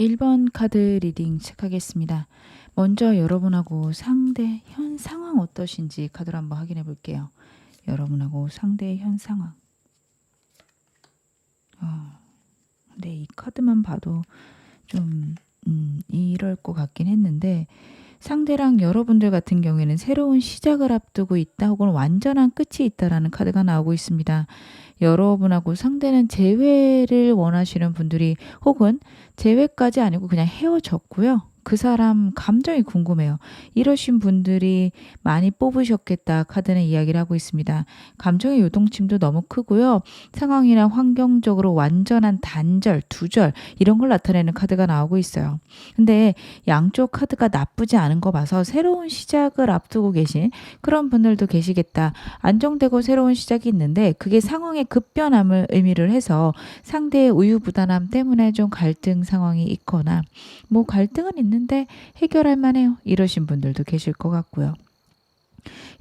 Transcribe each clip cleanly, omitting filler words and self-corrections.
1번 카드 리딩 시작하겠습니다. 먼저 여러분하고 상대 현 상황 어떠신지 카드로 한번 확인해 볼게요. 여러분하고 상대의 현 상황. 근데 이 카드만 봐도 좀 이럴 것 같긴 했는데, 상대랑 여러분들 같은 경우에는 새로운 시작을 앞두고 있다 혹은 완전한 끝이 있다라는 카드가 나오고 있습니다. 여러분하고 상대는 재회를 원하시는 분들이, 혹은 재회까지 아니고 그냥 헤어졌고요. 그 사람 감정이 궁금해요. 이러신 분들이 많이 뽑으셨겠다 카드는 이야기를 하고 있습니다. 감정의 요동침도 너무 크고요. 상황이나 환경적으로 완전한 단절, 두절 이런 걸 나타내는 카드가 나오고 있어요. 근데 양쪽 카드가 나쁘지 않은 거 봐서 새로운 시작을 앞두고 계신 그런 분들도 계시겠다. 안정되고 새로운 시작이 있는데 그게 상황의 급변함을 의미를 해서 상대의 우유부단함 때문에 좀 갈등 상황이 있거나, 뭐 갈등은 있는데 해결할 만해요, 이러신 분들도 계실 것 같고요.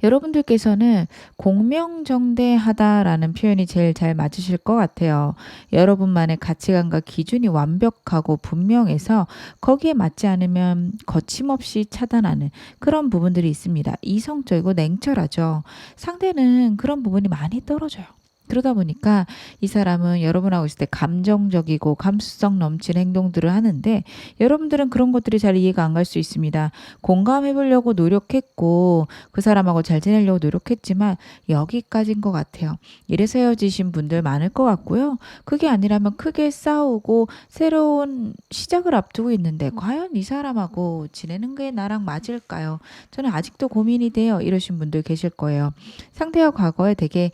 여러분들께서는 공명정대하다라는 표현이 제일 잘 맞으실 것 같아요. 여러분만의 가치관과 기준이 완벽하고 분명해서 거기에 맞지 않으면 거침없이 차단하는 그런 부분들이 있습니다. 이성적이고 냉철하죠. 상대는 그런 부분이 많이 떨어져요. 그러다 보니까 이 사람은 여러분하고 있을 때 감정적이고 감수성 넘치는 행동들을 하는데, 여러분들은 그런 것들이 잘 이해가 안 갈 수 있습니다. 공감해 보려고 노력했고 그 사람하고 잘 지내려고 노력했지만 여기까지인 것 같아요. 이래서 헤어지신 분들 많을 것 같고요. 그게 아니라면 크게 싸우고 새로운 시작을 앞두고 있는데 과연 이 사람하고 지내는 게 나랑 맞을까요? 저는 아직도 고민이 돼요, 이러신 분들 계실 거예요. 상대와 과거에 되게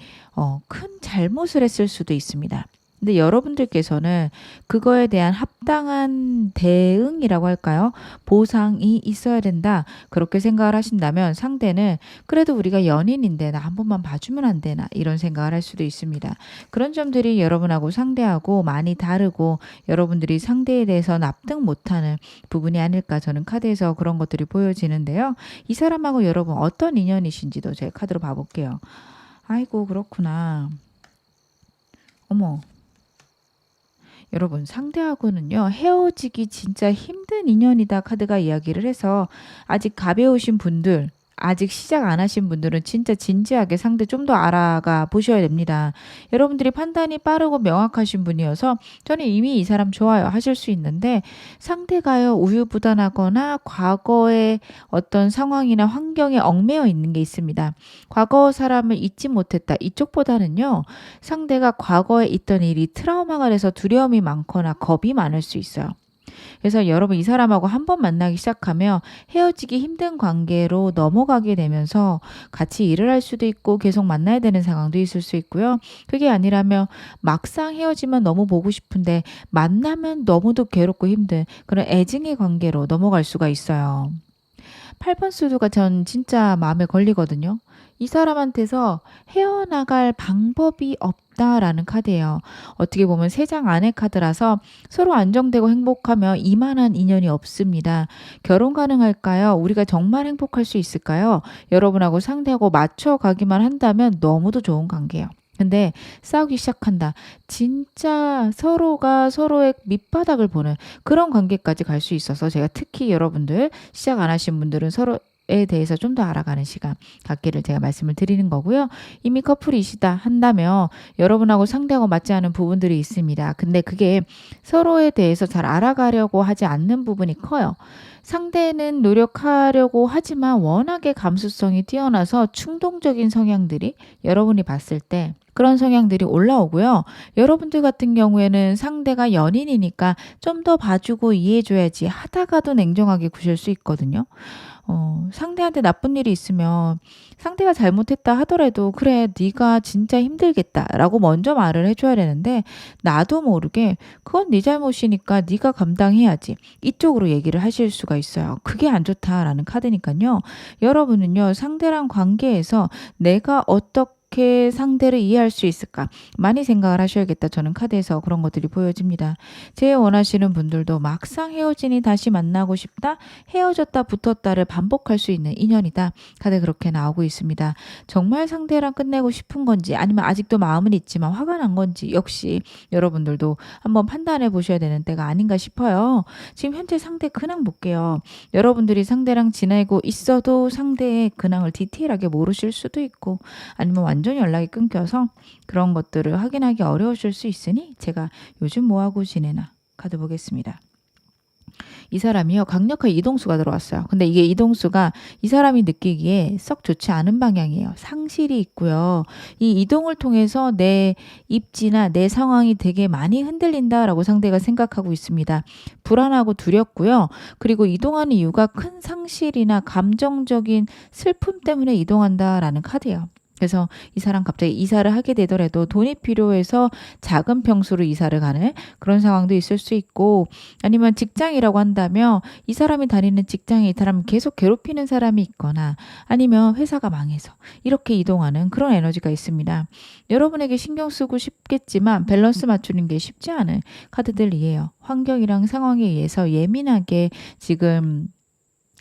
큰 잘못을 했을 수도 있습니다. 근데 여러분들께서는 그거에 대한 합당한 대응이라고 할까요? 보상이 있어야 된다, 그렇게 생각을 하신다면, 상대는 그래도 우리가 연인인데 나 한 번만 봐주면 안 되나, 이런 생각을 할 수도 있습니다. 그런 점들이 여러분하고 상대하고 많이 다르고 여러분들이 상대에 대해서 납득 못하는 부분이 아닐까, 저는 카드에서 그런 것들이 보여지는데요. 이 사람하고 여러분 어떤 인연이신지도 제가 카드로 봐볼게요. 아이고, 그렇구나. 어머, 여러분 상대하고는요 헤어지기 진짜 힘든 인연이다 카드가 이야기를 해서, 아직 가벼우신 분들, 아직 시작 안 하신 분들은 진짜 진지하게 상대 좀 더 알아가 보셔야 됩니다. 여러분들이 판단이 빠르고 명확하신 분이어서 저는 이미 이 사람 좋아요 하실 수 있는데, 상대가요 우유부단하거나 과거의 어떤 상황이나 환경에 얽매여 있는 게 있습니다. 과거 사람을 잊지 못했다 이쪽보다는요, 상대가 과거에 있던 일이 트라우마가 돼서 두려움이 많거나 겁이 많을 수 있어요. 그래서 여러분 이 사람하고 한 번 만나기 시작하면 헤어지기 힘든 관계로 넘어가게 되면서 같이 일을 할 수도 있고 계속 만나야 되는 상황도 있을 수 있고요. 그게 아니라면 막상 헤어지면 너무 보고 싶은데 만나면 너무도 괴롭고 힘든 그런 애증의 관계로 넘어갈 수가 있어요. 8번 수두가 전 진짜 마음에 걸리거든요. 이 사람한테서 헤어나갈 방법이 없다라는 카드예요. 어떻게 보면 3장 안의 카드라서 서로 안정되고 행복하며 이만한 인연이 없습니다. 결혼 가능할까요? 우리가 정말 행복할 수 있을까요? 여러분하고 상대하고 맞춰가기만 한다면 너무도 좋은 관계예요. 근데 싸우기 시작한다, 진짜 서로가 서로의 밑바닥을 보는 그런 관계까지 갈 수 있어서, 제가 특히 여러분들 시작 안 하신 분들은 서로에 대해서 좀 더 알아가는 시간 갖기를 제가 말씀을 드리는 거고요. 이미 커플이시다 한다면 여러분하고 상대하고 맞지 않은 부분들이 있습니다. 근데 그게 서로에 대해서 잘 알아가려고 하지 않는 부분이 커요. 상대는 노력하려고 하지만 워낙에 감수성이 뛰어나서 충동적인 성향들이 여러분이 봤을 때 그런 성향들이 올라오고요. 여러분들 같은 경우에는 상대가 연인이니까 좀 더 봐주고 이해해줘야지 하다가도 냉정하게 구실 수 있거든요. 상대한테 나쁜 일이 있으면 상대가 잘못했다 하더라도 그래 네가 진짜 힘들겠다라고 먼저 말을 해줘야 되는데, 나도 모르게 그건 네 잘못이니까 네가 감당해야지 이쪽으로 얘기를 하실 수가 있어요. 그게 안 좋다라는 카드니까요. 여러분은요 상대랑 관계에서 내가 어떻게 어떻게 상대를 이해할 수 있을까? 많이 생각을 하셔야겠다. 저는 카드에서 그런 것들이 보여집니다. 제 원하시는 분들도 막상 헤어지니 다시 만나고 싶다, 헤어졌다 붙었다를 반복할 수 있는 인연이다. 카드 그렇게 나오고 있습니다. 정말 상대랑 끝내고 싶은 건지 아니면 아직도 마음은 있지만 화가 난 건지 역시 여러분들도 한번 판단해 보셔야 되는 때가 아닌가 싶어요. 지금 현재 상대 근황 볼게요. 여러분들이 상대랑 지내고 있어도 상대의 근황을 디테일하게 모르실 수도 있고 아니면 완전히 연락이 끊겨서 그런 것들을 확인하기 어려우실 수 있으니 제가 요즘 뭐하고 지내나 카드 보겠습니다. 이 사람이요, 강력한 이동수가 들어왔어요. 근데 이게 이동수가 이 사람이 느끼기에 썩 좋지 않은 방향이에요. 상실이 있고요. 이 이동을 통해서 내 입지나 내 상황이 되게 많이 흔들린다라고 상대가 생각하고 있습니다. 불안하고 두렵고요. 그리고 이동하는 이유가 큰 상실이나 감정적인 슬픔 때문에 이동한다라는 카드예요. 그래서 이 사람 갑자기 이사를 하게 되더라도 돈이 필요해서 작은 평수로 이사를 가는 그런 상황도 있을 수 있고 아니면 직장이라고 한다면 이 사람이 다니는 직장에 이 사람 계속 괴롭히는 사람이 있거나 아니면 회사가 망해서 이렇게 이동하는 그런 에너지가 있습니다. 여러분에게 신경 쓰고 싶겠지만 밸런스 맞추는 게 쉽지 않은 카드들이에요. 환경이랑 상황에 의해서 예민하게 지금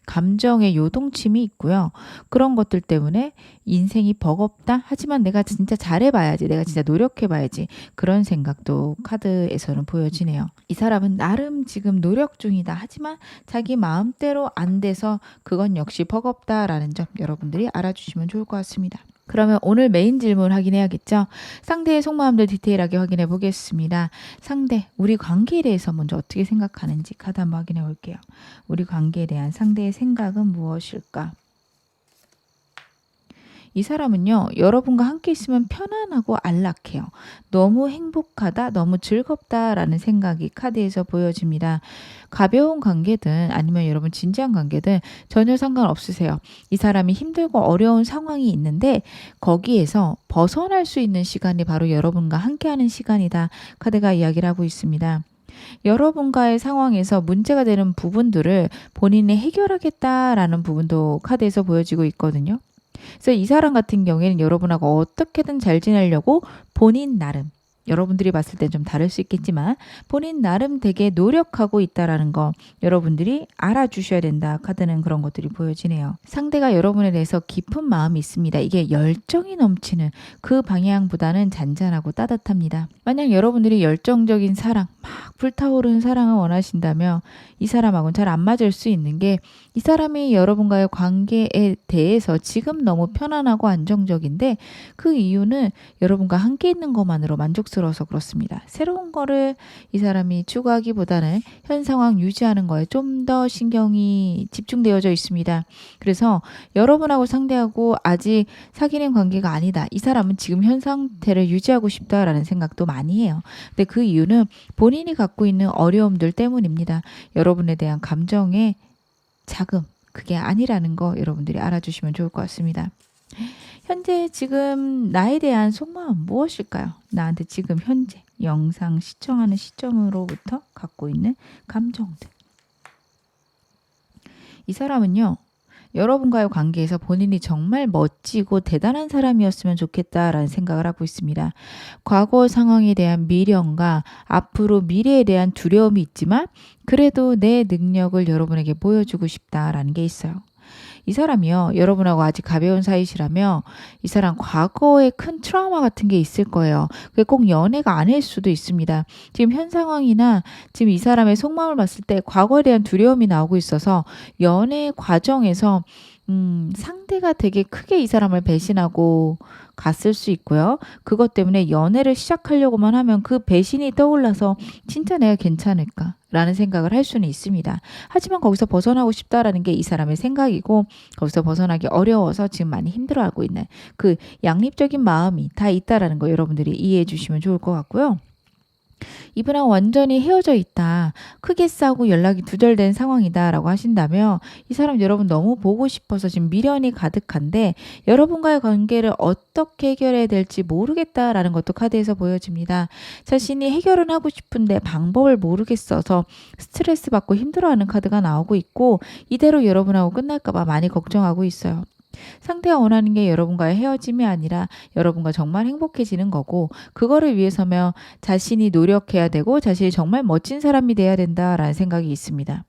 감정의 요동침이 있고요. 그런 것들 때문에 인생이 버겁다. 하지만 내가 진짜 잘해봐야지. 내가 진짜 노력해봐야지. 그런 생각도 카드에서는 보여지네요. 이 사람은 나름 지금 노력 중이다. 하지만 자기 마음대로 안 돼서 그건 역시 버겁다라는 점 여러분들이 알아주시면 좋을 것 같습니다. 그러면 오늘 메인 질문 확인해야겠죠? 상대의 속마음들 디테일하게 확인해 보겠습니다. 상대, 우리 관계에 대해서 먼저 어떻게 생각하는지 카드 한번 확인해 볼게요. 우리 관계에 대한 상대의 생각은 무엇일까? 이 사람은요, 여러분과 함께 있으면 편안하고 안락해요. 너무 행복하다, 너무 즐겁다라는 생각이 카드에서 보여집니다. 가벼운 관계든 아니면 여러분 진지한 관계든 전혀 상관없으세요. 이 사람이 힘들고 어려운 상황이 있는데 거기에서 벗어날 수 있는 시간이 바로 여러분과 함께하는 시간이다. 카드가 이야기를 하고 있습니다. 여러분과의 상황에서 문제가 되는 부분들을 본인이 해결하겠다라는 부분도 카드에서 보여지고 있거든요. 그래서 이 사람 같은 경우에는 여러분하고 어떻게든 잘 지내려고 본인 나름 여러분들이 봤을 땐 좀 다를 수 있겠지만 본인 나름 되게 노력하고 있다라는 거 여러분들이 알아주셔야 된다. 카드는 그런 것들이 보여지네요. 상대가 여러분에 대해서 깊은 마음이 있습니다. 이게 열정이 넘치는 그 방향보다는 잔잔하고 따뜻합니다. 만약 여러분들이 열정적인 사랑, 막 불타오르는 사랑을 원하신다면 이 사람하고는 잘 안 맞을 수 있는 게 이 사람이 여러분과의 관계에 대해서 지금 너무 편안하고 안정적인데 그 이유는 여러분과 함께 있는 것만으로 만족스러워서 그렇습니다. 새로운 거를 이 사람이 추구하기보다는 현 상황 유지하는 거에 좀 더 신경이 집중되어져 있습니다. 그래서 여러분하고 상대하고 아직 사귀는 관계가 아니다. 이 사람은 지금 현 상태를 유지하고 싶다라는 생각도 많이 해요. 근데 그 이유는 본인이 갖고 있는 어려움들 때문입니다. 여러분에 대한 감정의 자금, 그게 아니라는 거 여러분들이 알아주시면 좋을 것 같습니다. 현재 지금 나에 대한 속마음 무엇일까요? 나한테 지금 현재 영상 시청하는 시점으로부터 갖고 있는 감정들. 이 사람은요, 여러분과의 관계에서 본인이 정말 멋지고 대단한 사람이었으면 좋겠다라는 생각을 하고 있습니다. 과거 상황에 대한 미련과 앞으로 미래에 대한 두려움이 있지만 그래도 내 능력을 여러분에게 보여주고 싶다라는 게 있어요. 이 사람이요, 여러분하고 아직 가벼운 사이시라면 이 사람 과거에 큰 트라우마 같은 게 있을 거예요. 그게 꼭 연애가 아닐 수도 있습니다. 지금 현 상황이나 지금 이 사람의 속마음을 봤을 때 과거에 대한 두려움이 나오고 있어서 연애 과정에서 상대가 되게 크게 이 사람을 배신하고 갔을 수 있고요. 그것 때문에 연애를 시작하려고만 하면 그 배신이 떠올라서 진짜 내가 괜찮을까? 라는 생각을 할 수는 있습니다. 하지만 거기서 벗어나고 싶다라는 게 이 사람의 생각이고 거기서 벗어나기 어려워서 지금 많이 힘들어하고 있는 그 양립적인 마음이 다 있다라는 거 여러분들이 이해해 주시면 좋을 것 같고요. 이분하고 완전히 헤어져 있다. 크게 싸우고 연락이 두절된 상황이다 라고 하신다면 이 사람 여러분 너무 보고 싶어서 지금 미련이 가득한데 여러분과의 관계를 어떻게 해결해야 될지 모르겠다라는 것도 카드에서 보여집니다. 자신이 해결은 하고 싶은데 방법을 모르겠어서 스트레스 받고 힘들어하는 카드가 나오고 있고 이대로 여러분하고 끝날까 봐 많이 걱정하고 있어요. 상대가 원하는 게 여러분과의 헤어짐이 아니라 여러분과 정말 행복해지는 거고, 그거를 위해서면 자신이 노력해야 되고 자신이 정말 멋진 사람이 돼야 된다라는 생각이 있습니다.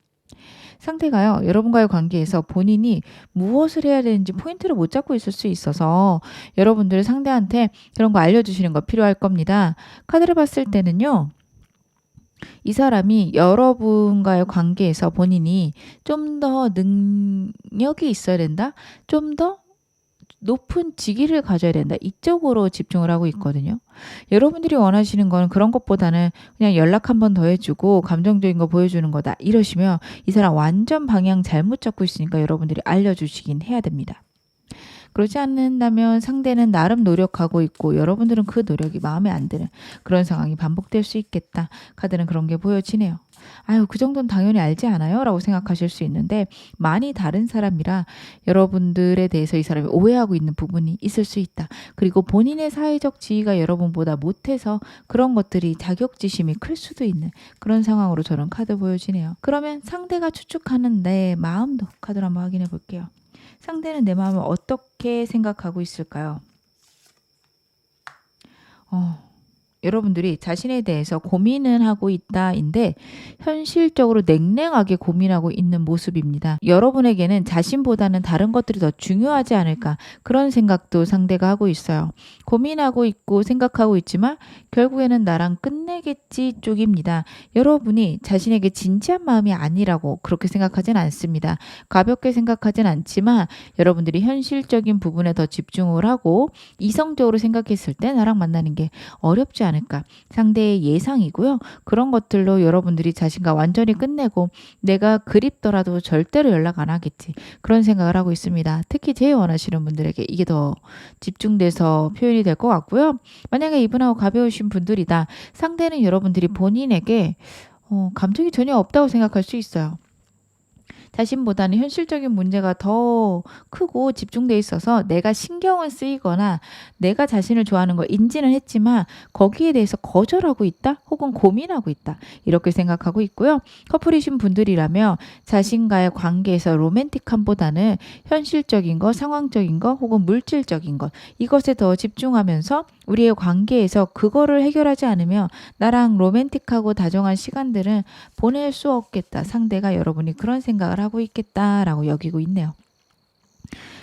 상대가요, 여러분과의 관계에서 본인이 무엇을 해야 되는지 포인트를 못 잡고 있을 수 있어서 여러분들 상대한테 그런 거 알려주시는 거 필요할 겁니다. 카드를 봤을 때는요, 이 사람이 여러분과의 관계에서 본인이 좀 더 능력이 있어야 된다? 좀 더 높은 직위를 가져야 된다. 이쪽으로 집중을 하고 있거든요. 여러분들이 원하시는 거는 그런 것보다는 그냥 연락 한 번 더 해주고 감정적인 거 보여주는 거다, 이러시면 이 사람 완전 방향 잘못 잡고 있으니까 여러분들이 알려주시긴 해야 됩니다. 그러지 않는다면 상대는 나름 노력하고 있고 여러분들은 그 노력이 마음에 안 드는 그런 상황이 반복될 수 있겠다. 카드는 그런 게 보여지네요. 아유, 그 정도는 당연히 알지 않아요? 라고 생각하실 수 있는데, 많이 다른 사람이라 여러분들에 대해서 이 사람이 오해하고 있는 부분이 있을 수 있다. 그리고 본인의 사회적 지위가 여러분보다 못해서 그런 것들이 자격지심이 클 수도 있는 그런 상황으로 저는 카드 보여지네요. 그러면 상대가 추측하는 내 마음도 카드로 한번 확인해 볼게요. 상대는 내 마음을 어떻게 생각하고 있을까요? 여러분들이 자신에 대해서 고민은 하고 있다인데 현실적으로 냉랭하게 고민하고 있는 모습입니다. 여러분에게는 자신보다는 다른 것들이 더 중요하지 않을까, 그런 생각도 상대가 하고 있어요. 고민하고 있고 생각하고 있지만 결국에는 나랑 끝내겠지 쪽입니다. 여러분이 자신에게 진지한 마음이 아니라고 그렇게 생각하진 않습니다. 가볍게 생각하진 않지만 여러분들이 현실적인 부분에 더 집중을 하고 이성적으로 생각했을 때 나랑 만나는 게 어렵지 않을까, 상대의 예상이고요. 그런 것들로 여러분들이 자신과 완전히 끝내고 내가 그립더라도 절대로 연락 안 하겠지, 그런 생각을 하고 있습니다. 특히 제일 원하시는 분들에게 이게 더 집중돼서 표현이 될 것 같고요. 만약에 이분하고 가벼우신 분들이다, 상대는 여러분들이 본인에게 감정이 전혀 없다고 생각할 수 있어요. 자신보다는 현실적인 문제가 더 크고 집중돼 있어서 내가 신경을 쓰이거나 내가 자신을 좋아하는 걸 인지는 했지만 거기에 대해서 거절하고 있다 혹은 고민하고 있다, 이렇게 생각하고 있고요. 커플이신 분들이라면 자신과의 관계에서 로맨틱함보다는 현실적인 것, 상황적인 것 혹은 물질적인 것, 이것에 더 집중하면서 우리의 관계에서 그거를 해결하지 않으면 나랑 로맨틱하고 다정한 시간들은 보낼 수 없겠다. 상대가 여러분이 그런 생각을 하고 있겠다라고 여기고 있네요.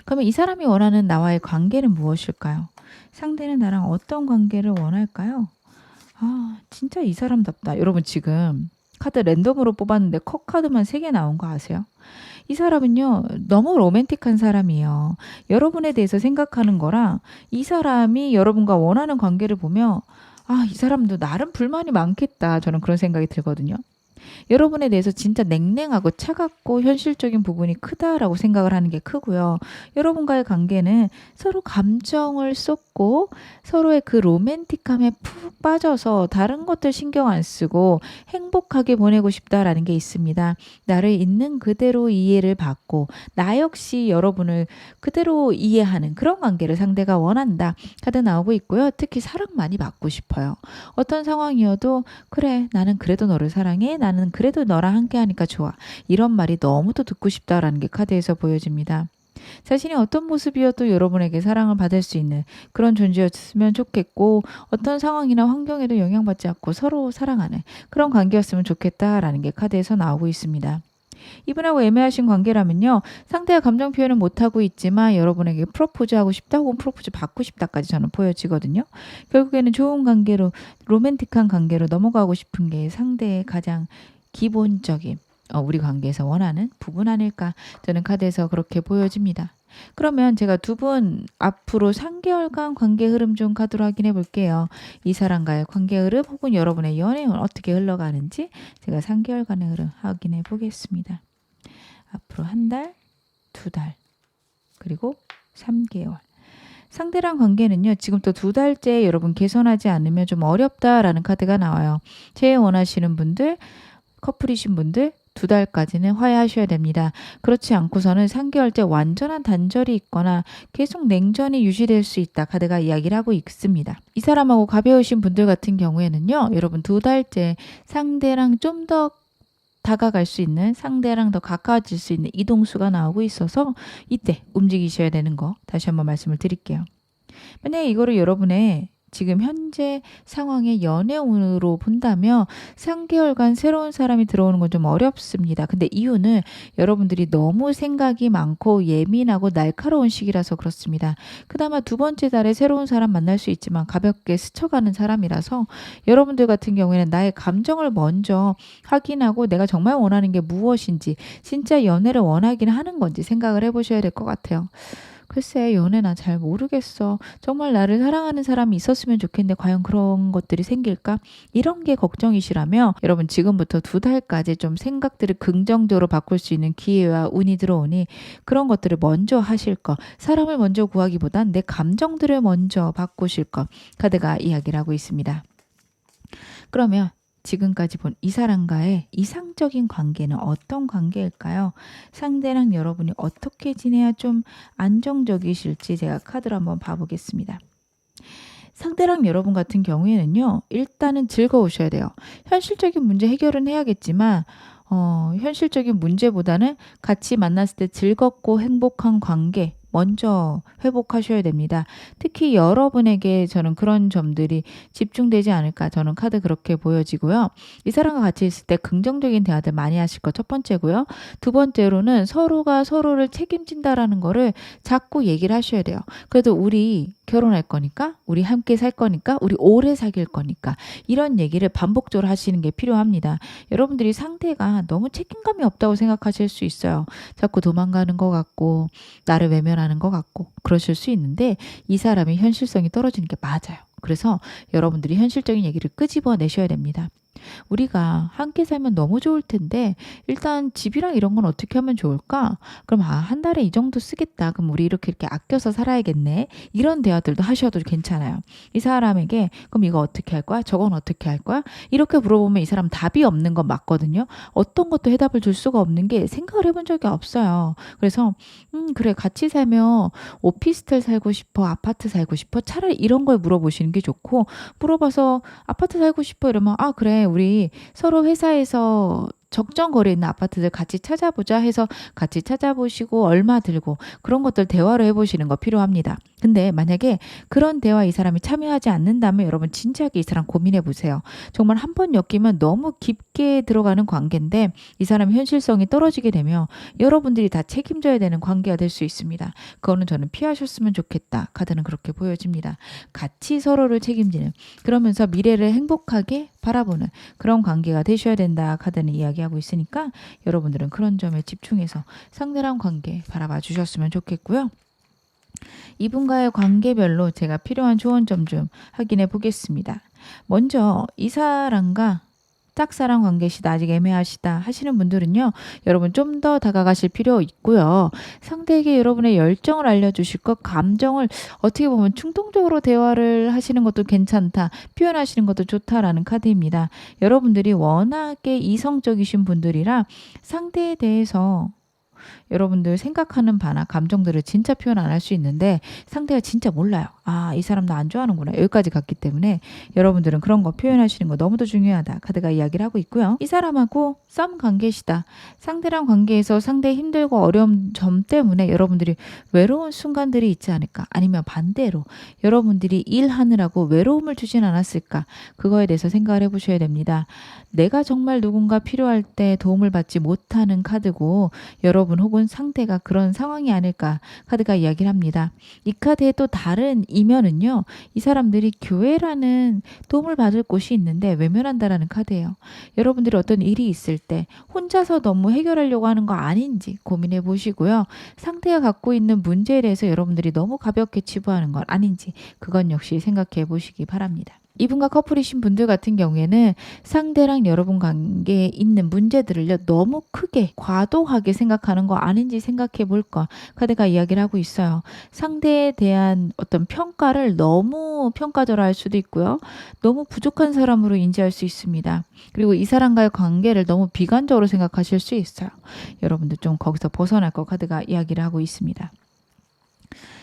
그러면 이 사람이 원하는 나와의 관계는 무엇일까요? 상대는 나랑 어떤 관계를 원할까요? 아, 진짜 이 사람답다. 여러분 지금 카드 랜덤으로 뽑았는데 컵 카드만 3개 나온 거 아세요? 이 사람은요, 너무 로맨틱한 사람이에요. 여러분에 대해서 생각하는 거랑 이 사람이 여러분과 원하는 관계를 보면 아, 이 사람도 나름 불만이 많겠다, 저는 그런 생각이 들거든요. 여러분에 대해서 진짜 냉랭하고 차갑고 현실적인 부분이 크다라고 생각을 하는 게 크고요. 여러분과의 관계는 서로 감정을 쏟고 서로의 그 로맨틱함에 푹 빠져서 다른 것들 신경 안 쓰고 행복하게 보내고 싶다라는 게 있습니다. 나를 있는 그대로 이해를 받고 나 역시 여러분을 그대로 이해하는 그런 관계를 상대가 원한다. 카드 나오고 있고요. 특히 사랑 많이 받고 싶어요. 어떤 상황이어도 그래, 나는 그래도 너를 사랑해, 나는 그래도 너랑 함께 하니까 좋아, 이런 말이 너무도 듣고 싶다라는 게 카드에서 보여집니다. 자신이 어떤 모습이어도 여러분에게 사랑을 받을 수 있는 그런 존재였으면 좋겠고, 어떤 상황이나 환경에도 영향받지 않고 서로 사랑하는 그런 관계였으면 좋겠다라는 게 카드에서 나오고 있습니다. 이분하고 애매하신 관계라면요, 상대가 감정 표현을 못하고 있지만 여러분에게 프로포즈하고 싶다 혹은 프로포즈 받고 싶다까지 저는 보여지거든요. 결국에는 좋은 관계로, 로맨틱한 관계로 넘어가고 싶은 게 상대의 가장 기본적인 우리 관계에서 원하는 부분 아닐까, 저는 카드에서 그렇게 보여집니다. 그러면 제가 두 분 앞으로 3개월간 관계 흐름 중 카드로 확인해 볼게요. 이 사람과의 관계 흐름 혹은 여러분의 연애는 어떻게 흘러가는지 제가 3개월간의 흐름 확인해 보겠습니다. 앞으로 한 달, 2달, 그리고 3개월. 상대랑 관계는요, 지금 또 2달째 여러분 개선하지 않으면 좀 어렵다라는 카드가 나와요. 제일 원하시는 분들, 커플이신 분들 2달까지는 화해하셔야 됩니다. 그렇지 않고서는 3개월째 완전한 단절이 있거나 계속 냉전이 유지될 수 있다, 카드가 이야기를 하고 있습니다. 이 사람하고 가벼우신 분들 같은 경우에는요, 여러분 2달째 상대랑 좀 더 다가갈 수 있는, 상대랑 더 가까워질 수 있는 이동수가 나오고 있어서 이때 움직이셔야 되는 거 다시 한번 말씀을 드릴게요. 만약에 이거를 여러분의 지금 현재 상황의 연애운으로 본다면 3개월간 새로운 사람이 들어오는 건 좀 어렵습니다. 근데 이유는 여러분들이 너무 생각이 많고 예민하고 날카로운 시기라서 그렇습니다. 그나마 두 번째 달에 새로운 사람 만날 수 있지만 가볍게 스쳐가는 사람이라서 여러분들 같은 경우에는 나의 감정을 먼저 확인하고 내가 정말 원하는 게 무엇인지, 진짜 연애를 원하긴 하는 건지 생각을 해보셔야 될 것 같아요. 글쎄, 연애 나 잘 모르겠어. 정말 나를 사랑하는 사람이 있었으면 좋겠는데 과연 그런 것들이 생길까? 이런 게 걱정이시라면 여러분 지금부터 2달까지 좀 생각들을 긍정적으로 바꿀 수 있는 기회와 운이 들어오니 그런 것들을 먼저 하실 거. 사람을 먼저 구하기보단 내 감정들을 먼저 바꾸실 거. 카드가 이야기를 하고 있습니다. 그러면 지금까지 본 이 사람과의 이상적인 관계는 어떤 관계일까요? 상대랑 여러분이 어떻게 지내야 좀 안정적이실지 제가 카드를 한번 봐보겠습니다. 상대랑 여러분 같은 경우에는요, 일단은 즐거우셔야 돼요. 현실적인 문제 해결은 해야겠지만 현실적인 문제보다는 같이 만났을 때 즐겁고 행복한 관계 먼저 회복하셔야 됩니다. 특히 여러분에게 저는 그런 점들이 집중되지 않을까, 저는 카드 그렇게 보여지고요. 이 사람과 같이 있을 때 긍정적인 대화들 많이 하실 거 첫 번째고요. 두 번째로는 서로가 서로를 책임진다라는 거를 자꾸 얘기를 하셔야 돼요. 그래도 우리 결혼할 거니까, 우리 함께 살 거니까, 우리 오래 사귈 거니까, 이런 얘기를 반복적으로 하시는 게 필요합니다. 여러분들이 상대가 너무 책임감이 없다고 생각하실 수 있어요. 자꾸 도망가는 것 같고 나를 외면하는 것 같고 그러실 수 있는데, 이 사람이 현실성이 떨어지는 게 맞아요. 그래서 여러분들이 현실적인 얘기를 끄집어내셔야 됩니다. 우리가 함께 살면 너무 좋을 텐데 일단 집이랑 이런 건 어떻게 하면 좋을까? 그럼 한 달에 이 정도 쓰겠다. 그럼 우리 이렇게 아껴서 살아야겠네. 이런 대화들도 하셔도 괜찮아요. 이 사람에게 그럼 이거 어떻게 할 거야? 저건 어떻게 할 거야? 이렇게 물어보면 이 사람 답이 없는 건 맞거든요. 어떤 것도 해답을 줄 수가 없는 게 생각을 해본 적이 없어요. 그래서 그래, 같이 살면 오피스텔 살고 싶어? 아파트 살고 싶어? 차라리 이런 걸 물어보시는 게 좋고, 물어봐서 아파트 살고 싶어 이러면 그래, 우리 서로 회사에서 적정 거리에 있는 아파트들 같이 찾아보자 해서 같이 찾아보시고 얼마 들고 그런 것들 대화를 해보시는 거 필요합니다. 근데 만약에 그런 대화 이 사람이 참여하지 않는다면 여러분 진지하게 이 사람 고민해 보세요. 정말 한 번 엮이면 너무 깊게 들어가는 관계인데 이 사람의 현실성이 떨어지게 되면 여러분들이 다 책임져야 되는 관계가 될 수 있습니다. 그거는 저는 피하셨으면 좋겠다. 카드는 그렇게 보여집니다. 같이 서로를 책임지는, 그러면서 미래를 행복하게 바라보는 그런 관계가 되셔야 된다. 카드는 이야기하고 있으니까 여러분들은 그런 점에 집중해서 상대랑 관계 바라봐 주셨으면 좋겠고요. 이분과의 관계별로 제가 필요한 조언점 좀 확인해 보겠습니다. 먼저 이 사람과 짝사랑 관계시다, 아직 애매하시다 하시는 분들은요, 여러분 좀 더 다가가실 필요 있고요. 상대에게 여러분의 열정을 알려주실 것, 감정을 어떻게 보면 충동적으로 대화를 하시는 것도 괜찮다, 표현하시는 것도 좋다라는 카드입니다. 여러분들이 워낙에 이성적이신 분들이라 상대에 대해서 여러분들 생각하는 바나 감정들을 진짜 표현 안 할 수 있는데 상대가 진짜 몰라요. 이 사람 나 안 좋아하는구나. 여기까지 갔기 때문에 여러분들은 그런 거 표현하시는 거 너무도 중요하다. 카드가 이야기를 하고 있고요. 이 사람하고 썸 관계시다. 상대랑 관계에서 상대의 힘들고 어려운 점 때문에 여러분들이 외로운 순간들이 있지 않을까? 아니면 반대로 여러분들이 일하느라고 외로움을 주진 않았을까? 그거에 대해서 생각을 해보셔야 됩니다. 내가 정말 누군가 필요할 때 도움을 받지 못하는 카드고 여러분 혹은 상대가 그런 상황이 아닐까 카드가 이야기를 합니다. 이 카드의 또 다른 이면은요, 이 사람들이 교회라는 도움을 받을 곳이 있는데 외면한다라는 카드예요. 여러분들이 어떤 일이 있을 때 혼자서 너무 해결하려고 하는 거 아닌지 고민해 보시고요. 상대가 갖고 있는 문제에 대해서 여러분들이 너무 가볍게 치부하는 건 아닌지 그건 역시 생각해 보시기 바랍니다. 이분과 커플이신 분들 같은 경우에는 상대랑 여러분 관계에 있는 문제들을요, 너무 크게 과도하게 생각하는 거 아닌지 생각해 볼 거 카드가 이야기를 하고 있어요. 상대에 대한 어떤 평가를 너무 평가절하할 수도 있고요. 너무 부족한 사람으로 인지할 수 있습니다. 그리고 이 사람과의 관계를 너무 비관적으로 생각하실 수 있어요. 여러분들 좀 거기서 벗어날 거 카드가 이야기를 하고 있습니다.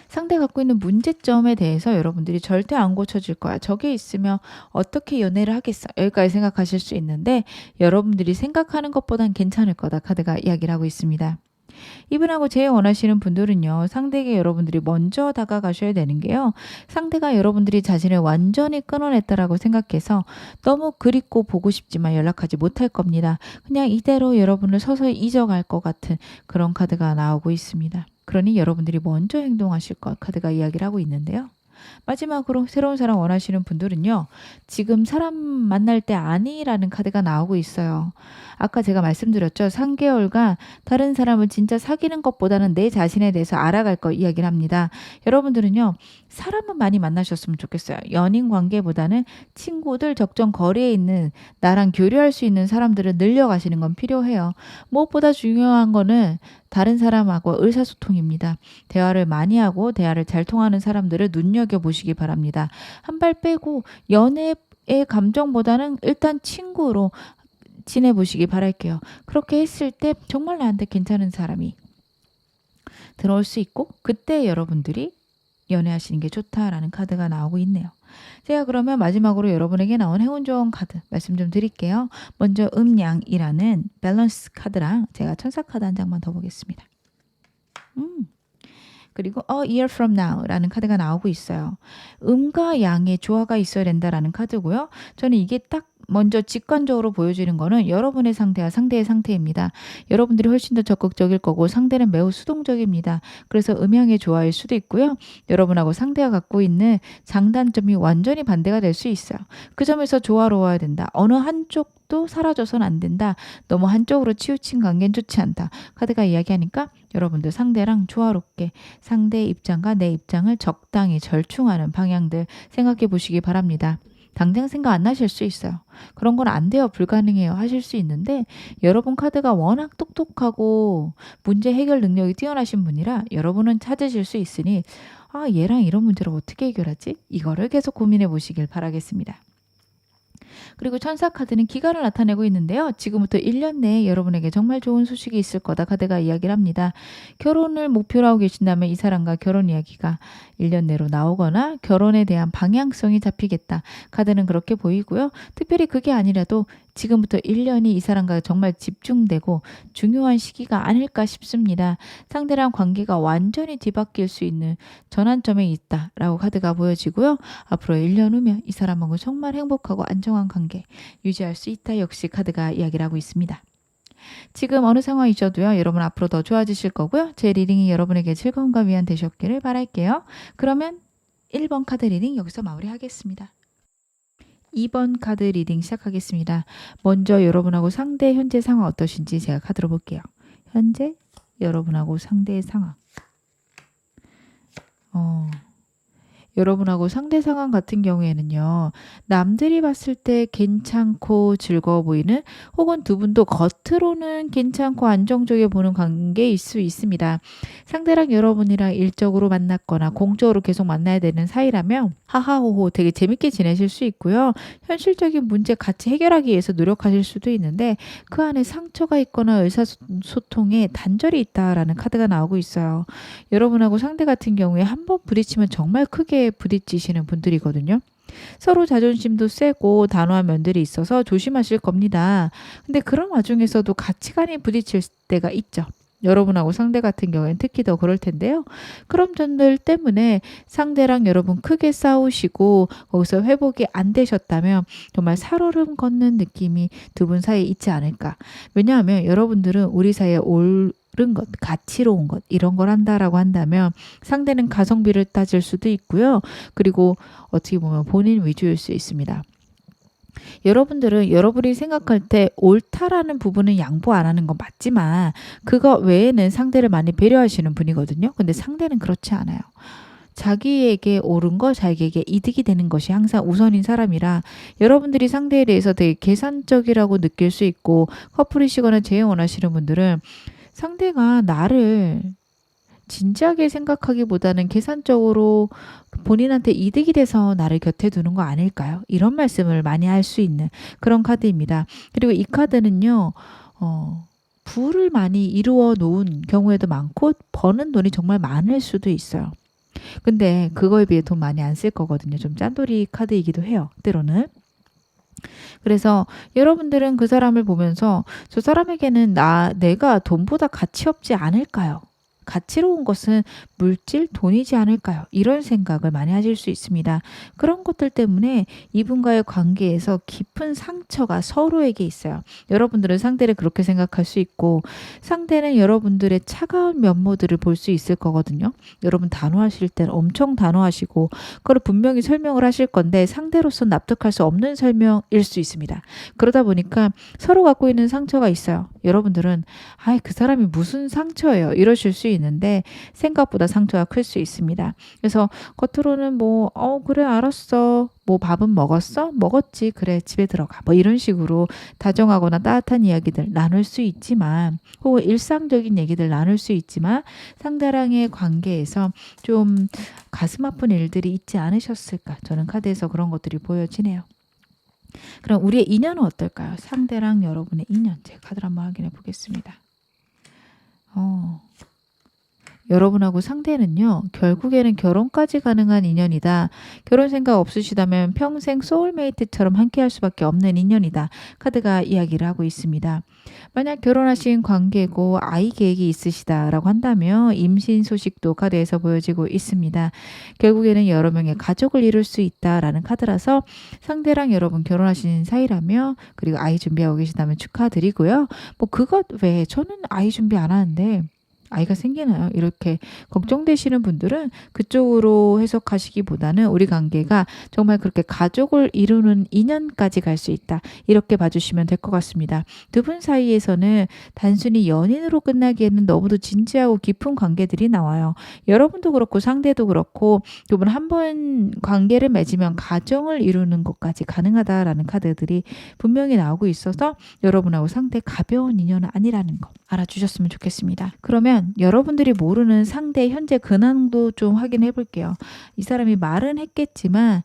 상대가 갖고 있는 문제점에 대해서 여러분들이 절대 안 고쳐질 거야. 저게 있으면 어떻게 연애를 하겠어? 여기까지 생각하실 수 있는데 여러분들이 생각하는 것보단 괜찮을 거다. 카드가 이야기를 하고 있습니다. 이분하고 제일 원하시는 분들은요. 상대에게 여러분들이 먼저 다가가셔야 되는 게요. 상대가 여러분들이 자신을 완전히 끊어냈다라고 생각해서 너무 그립고 보고 싶지만 연락하지 못할 겁니다. 그냥 이대로 여러분을 서서히 잊어갈 것 같은 그런 카드가 나오고 있습니다. 그러니 여러분들이 먼저 행동하실 것 카드가 이야기를 하고 있는데요. 마지막으로 새로운 사람 원하시는 분들은요. 지금 사람 만날 때 아니라는 카드가 나오고 있어요. 아까 제가 말씀드렸죠. 3개월간 다른 사람을 진짜 사귀는 것보다는 내 자신에 대해서 알아갈 거 이야기를 합니다. 여러분들은요. 사람은 많이 만나셨으면 좋겠어요. 연인 관계보다는 친구들 적정 거리에 있는 나랑 교류할 수 있는 사람들을 늘려가시는 건 필요해요. 무엇보다 중요한 거는 다른 사람하고 의사소통입니다. 대화를 많이 하고 대화를 잘 통하는 사람들을 눈여겨보시기 바랍니다. 한 발 빼고 연애의 감정보다는 일단 친구로 지내보시기 바랄게요. 그렇게 했을 때 정말 나한테 괜찮은 사람이 들어올 수 있고 그때 여러분들이 연애하시는 게 좋다라는 카드가 나오고 있네요. 제가 그러면 마지막으로 여러분에게 나온 행운 좋은 카드 말씀 좀 드릴게요. 먼저 음양이라는 밸런스 카드랑 제가 천사 카드 한 장만 더 보겠습니다. 그리고 A year from now라는 카드가 나오고 있어요. 음과 양의 조화가 있어야 된다라는 카드고요. 저는 이게 딱 먼저 직관적으로 보여지는 거는 여러분의 상태와 상대의 상태입니다. 여러분들이 훨씬 더 적극적일 거고 상대는 매우 수동적입니다. 그래서 음양의 조화일 수도 있고요. 여러분하고 상대가 갖고 있는 장단점이 완전히 반대가 될 수 있어요. 그 점에서 조화로워야 된다. 어느 한쪽도 사라져선 안 된다. 너무 한쪽으로 치우친 관계는 좋지 않다. 카드가 이야기하니까 여러분들 상대랑 조화롭게 상대의 입장과 내 입장을 적당히 절충하는 방향들 생각해 보시기 바랍니다. 당장 생각 안 나실 수 있어요. 그런 건 안 돼요. 불가능해요. 하실 수 있는데 여러분 카드가 워낙 똑똑하고 문제 해결 능력이 뛰어나신 분이라 여러분은 찾으실 수 있으니 얘랑 이런 문제를 어떻게 해결하지? 이거를 계속 고민해 보시길 바라겠습니다. 그리고 천사 카드는 기간을 나타내고 있는데요. 지금부터 1년 내에 여러분에게 정말 좋은 소식이 있을 거다 카드가 이야기를 합니다. 결혼을 목표로 하고 계신다면 이 사람과 결혼 이야기가 1년 내로 나오거나 결혼에 대한 방향성이 잡히겠다. 카드는 그렇게 보이고요. 특별히 그게 아니라도 지금부터 1년이 이 사람과 정말 집중되고 중요한 시기가 아닐까 싶습니다. 상대랑 관계가 완전히 뒤바뀔 수 있는 전환점에 있다라고 카드가 보여지고요. 앞으로 1년 후면 이 사람하고 정말 행복하고 안정한 관계 유지할 수 있다. 역시 카드가 이야기를 하고 있습니다. 지금 어느 상황이셔도요. 여러분 앞으로 더 좋아지실 거고요. 제 리딩이 여러분에게 즐거움과 위안 되셨기를 바랄게요. 그러면 1번 카드 리딩 여기서 마무리하겠습니다. 2번 카드 리딩 시작하겠습니다. 먼저 여러분하고 상대 현재 상황 어떠신지 제가 카드로 볼게요. 현재 여러분하고 상대의 상황. 여러분하고 상대 상황 같은 경우에는요. 남들이 봤을 때 괜찮고 즐거워 보이는 혹은 두 분도 겉으로는 괜찮고 안정적이어 보는 관계일 수 있습니다. 상대랑 여러분이랑 일적으로 만났거나 공적으로 계속 만나야 되는 사이라면 하하호호 되게 재밌게 지내실 수 있고요. 현실적인 문제 같이 해결하기 위해서 노력하실 수도 있는데 그 안에 상처가 있거나 의사소통에 단절이 있다라는 카드가 나오고 있어요. 여러분하고 상대 같은 경우에 한번 부딪히면 정말 크게 부딪히시는 분들이거든요. 서로 자존심도 세고 단호한 면들이 있어서 조심하실 겁니다. 근데 그런 와중에서도 가치관이 부딪힐 때가 있죠. 여러분하고 상대 같은 경우에는 특히 더 그럴 텐데요. 그런 점들 때문에 상대랑 여러분 크게 싸우시고 거기서 회복이 안 되셨다면 정말 살얼음 걷는 느낌이 두 분 사이에 있지 않을까. 왜냐하면 여러분들은 우리 사이에 옳은 것, 가치로운 것 이런 걸 한다라고 한다면 상대는 가성비를 따질 수도 있고요. 그리고 어떻게 보면 본인 위주일 수 있습니다. 여러분들은 여러분이 생각할 때 옳다라는 부분은 양보 안 하는 건 맞지만 그거 외에는 상대를 많이 배려하시는 분이거든요. 근데 상대는 그렇지 않아요. 자기에게 옳은 거, 자기에게 이득이 되는 것이 항상 우선인 사람이라 여러분들이 상대에 대해서 되게 계산적이라고 느낄 수 있고 커플이시거나 재혼 원하시는 분들은 상대가 나를 진지하게 생각하기보다는 계산적으로 본인한테 이득이 돼서 나를 곁에 두는 거 아닐까요? 이런 말씀을 많이 할 수 있는 그런 카드입니다. 그리고 이 카드는요. 부를 많이 이루어 놓은 경우에도 많고 버는 돈이 정말 많을 수도 있어요. 근데 그거에 비해 돈 많이 안 쓸 거거든요. 좀 짠돌이 카드이기도 해요, 때로는. 그래서 여러분들은 그 사람을 보면서 '저 사람에게는 내가 돈보다 가치 없지 않을까요? 가치로운 것은 물질, 돈이지 않을까요?' 이런 생각을 많이 하실 수 있습니다. 그런 것들 때문에 이분과의 관계에서 깊은 상처가 서로에게 있어요. 여러분들은 상대를 그렇게 생각할 수 있고 상대는 여러분들의 차가운 면모들을 볼 수 있을 거거든요. 여러분 단호하실 때는 엄청 단호하시고 그걸 분명히 설명을 하실 건데 상대로서는 납득할 수 없는 설명일 수 있습니다. 그러다 보니까 서로 갖고 있는 상처가 있어요. 여러분들은 '아이 그 사람이 무슨 상처예요.' 이러실 수 있는데 생각보다 상처가 클 수 있습니다. 그래서 겉으로는 뭐 그래 알았어. 뭐 밥은 먹었어? 먹었지. 그래 집에 들어가." 뭐 이런 식으로 다정하거나 따뜻한 이야기들 나눌 수 있지만 혹은 일상적인 얘기들 나눌 수 있지만 상대랑의 관계에서 좀 가슴 아픈 일들이 있지 않으셨을까? 저는 카드에서 그런 것들이 보여지네요. 그럼 우리의 인연은 어떨까요? 상대랑 여러분의 인연. 제가 카드를 한번 확인해 보겠습니다. 어. 여러분하고 상대는요, 결국에는 결혼까지 가능한 인연이다. 결혼 생각 없으시다면 평생 소울메이트처럼 함께 할 수밖에 없는 인연이다. 카드가 이야기를 하고 있습니다. 만약 결혼하신 관계고 아이 계획이 있으시다라고 한다면 임신 소식도 카드에서 보여지고 있습니다. 결국에는 여러 명의 가족을 이룰 수 있다라는 카드라서 상대랑 여러분 결혼하신 사이라며 그리고 아이 준비하고 계시다면 축하드리고요. 뭐 그것 외에 저는 아이 준비 안 하는데 아이가 생기나요? 이렇게 걱정되시는 분들은 그쪽으로 해석하시기보다는 우리 관계가 정말 그렇게 가족을 이루는 인연까지 갈 수 있다. 이렇게 봐주시면 될 것 같습니다. 두 분 사이에서는 단순히 연인으로 끝나기에는 너무도 진지하고 깊은 관계들이 나와요. 여러분도 그렇고 상대도 그렇고 두 분 한 번 관계를 맺으면 가정을 이루는 것까지 가능하다라는 카드들이 분명히 나오고 있어서 여러분하고 상대 가벼운 인연은 아니라는 거 알아주셨으면 좋겠습니다. 그러면 여러분들이 모르는 상대의 현재 근황도 좀 확인해 볼게요. 이 사람이 말은 했겠지만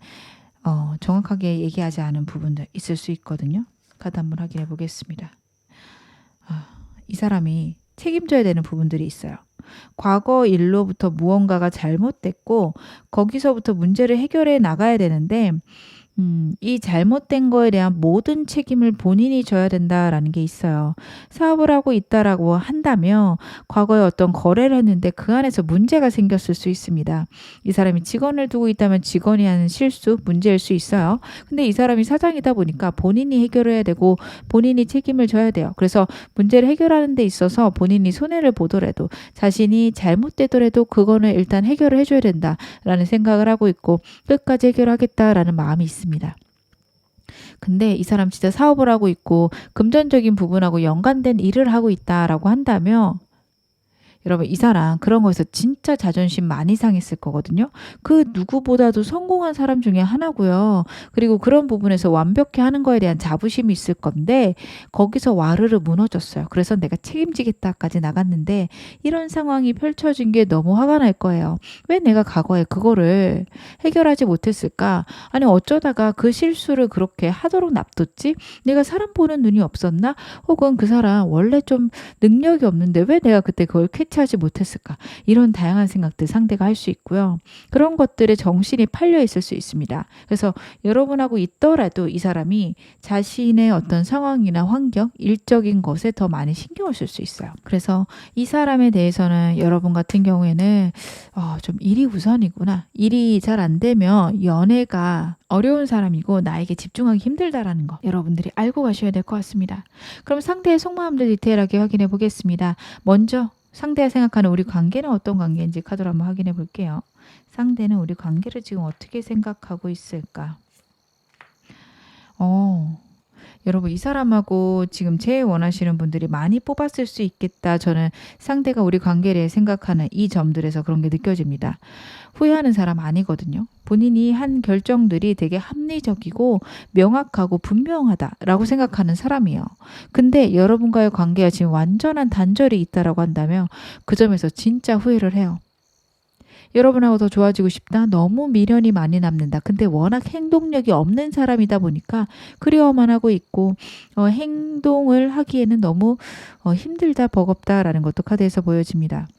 정확하게 얘기하지 않은 부분도 있을 수 있거든요. 카드 한번 확인해 보겠습니다. 이 사람이 책임져야 되는 부분들이 있어요. 과거 일로부터 무언가가 잘못됐고 거기서부터 문제를 해결해 나가야 되는데 이 잘못된 거에 대한 모든 책임을 본인이 져야 된다라는 게 있어요. 사업을 하고 있다라고 한다면 과거에 어떤 거래를 했는데 그 안에서 문제가 생겼을 수 있습니다. 이 사람이 직원을 두고 있다면 직원이 하는 실수, 문제일 수 있어요. 근데 이 사람이 사장이다 보니까 본인이 해결해야 되고 본인이 책임을 져야 돼요. 그래서 문제를 해결하는 데 있어서 본인이 손해를 보더라도 자신이 잘못되더라도 그거는 일단 해결을 해줘야 된다라는 생각을 하고 있고 끝까지 해결하겠다라는 마음이 있습니다. 근데 이 사람 진짜 사업을 하고 있고 금전적인 부분하고 연관된 일을 하고 있다라고 한다면 여러분 이 사람 그런 거에서 진짜 자존심 많이 상했을 거거든요. 그 누구보다도 성공한 사람 중에 하나고요. 그리고 그런 부분에서 완벽히 하는 거에 대한 자부심이 있을 건데 거기서 와르르 무너졌어요. 그래서 내가 책임지겠다까지 나갔는데 이런 상황이 펼쳐진 게 너무 화가 날 거예요. 왜 내가 과거에 그거를 해결하지 못했을까? 아니 어쩌다가 그 실수를 그렇게 하도록 놔뒀지? 내가 사람 보는 눈이 없었나? 혹은 그 사람 원래 좀 능력이 없는데 왜 내가 그때 그걸 캐치하지 못했을까? 이런 다양한 생각들 상대가 할 수 있고요. 그런 것들에 정신이 팔려 있을 수 있습니다. 그래서 여러분하고 있더라도 이 사람이 자신의 어떤 상황이나 환경, 일적인 것에 더 많이 신경을 쓸 수 있어요. 그래서 이 사람에 대해서는 여러분 같은 경우에는 좀 일이 우선이구나. 일이 잘 안 되면 연애가 어려운 사람이고 나에게 집중하기 힘들다라는 거 여러분들이 알고 가셔야 될 것 같습니다. 그럼 상대의 속마음들 디테일하게 확인해 보겠습니다. 먼저 상대가 생각하는 우리 관계는 어떤 관계인지 카드로 한번 확인해 볼게요. 상대는 우리 관계를 지금 어떻게 생각하고 있을까? 여러분 이 사람하고 지금 제일 원하시는 분들이 많이 뽑았을 수 있겠다. 저는 상대가 우리 관계를 생각하는 이 점들에서 그런 게 느껴집니다. 후회하는 사람 아니거든요. 본인이 한 결정들이 되게 합리적이고 명확하고 분명하다라고 생각하는 사람이에요. 근데 여러분과의 관계가 지금 완전한 단절이 있다라고 한다면 그 점에서 진짜 후회를 해요. 여러분하고 더 좋아지고 싶다. 너무 미련이 많이 남는다. 근데 워낙 행동력이 없는 사람이다 보니까 그리워만 하고 있고 행동을 하기에는 너무 힘들다, 버겁다라는 것도 카드에서 보여집니다.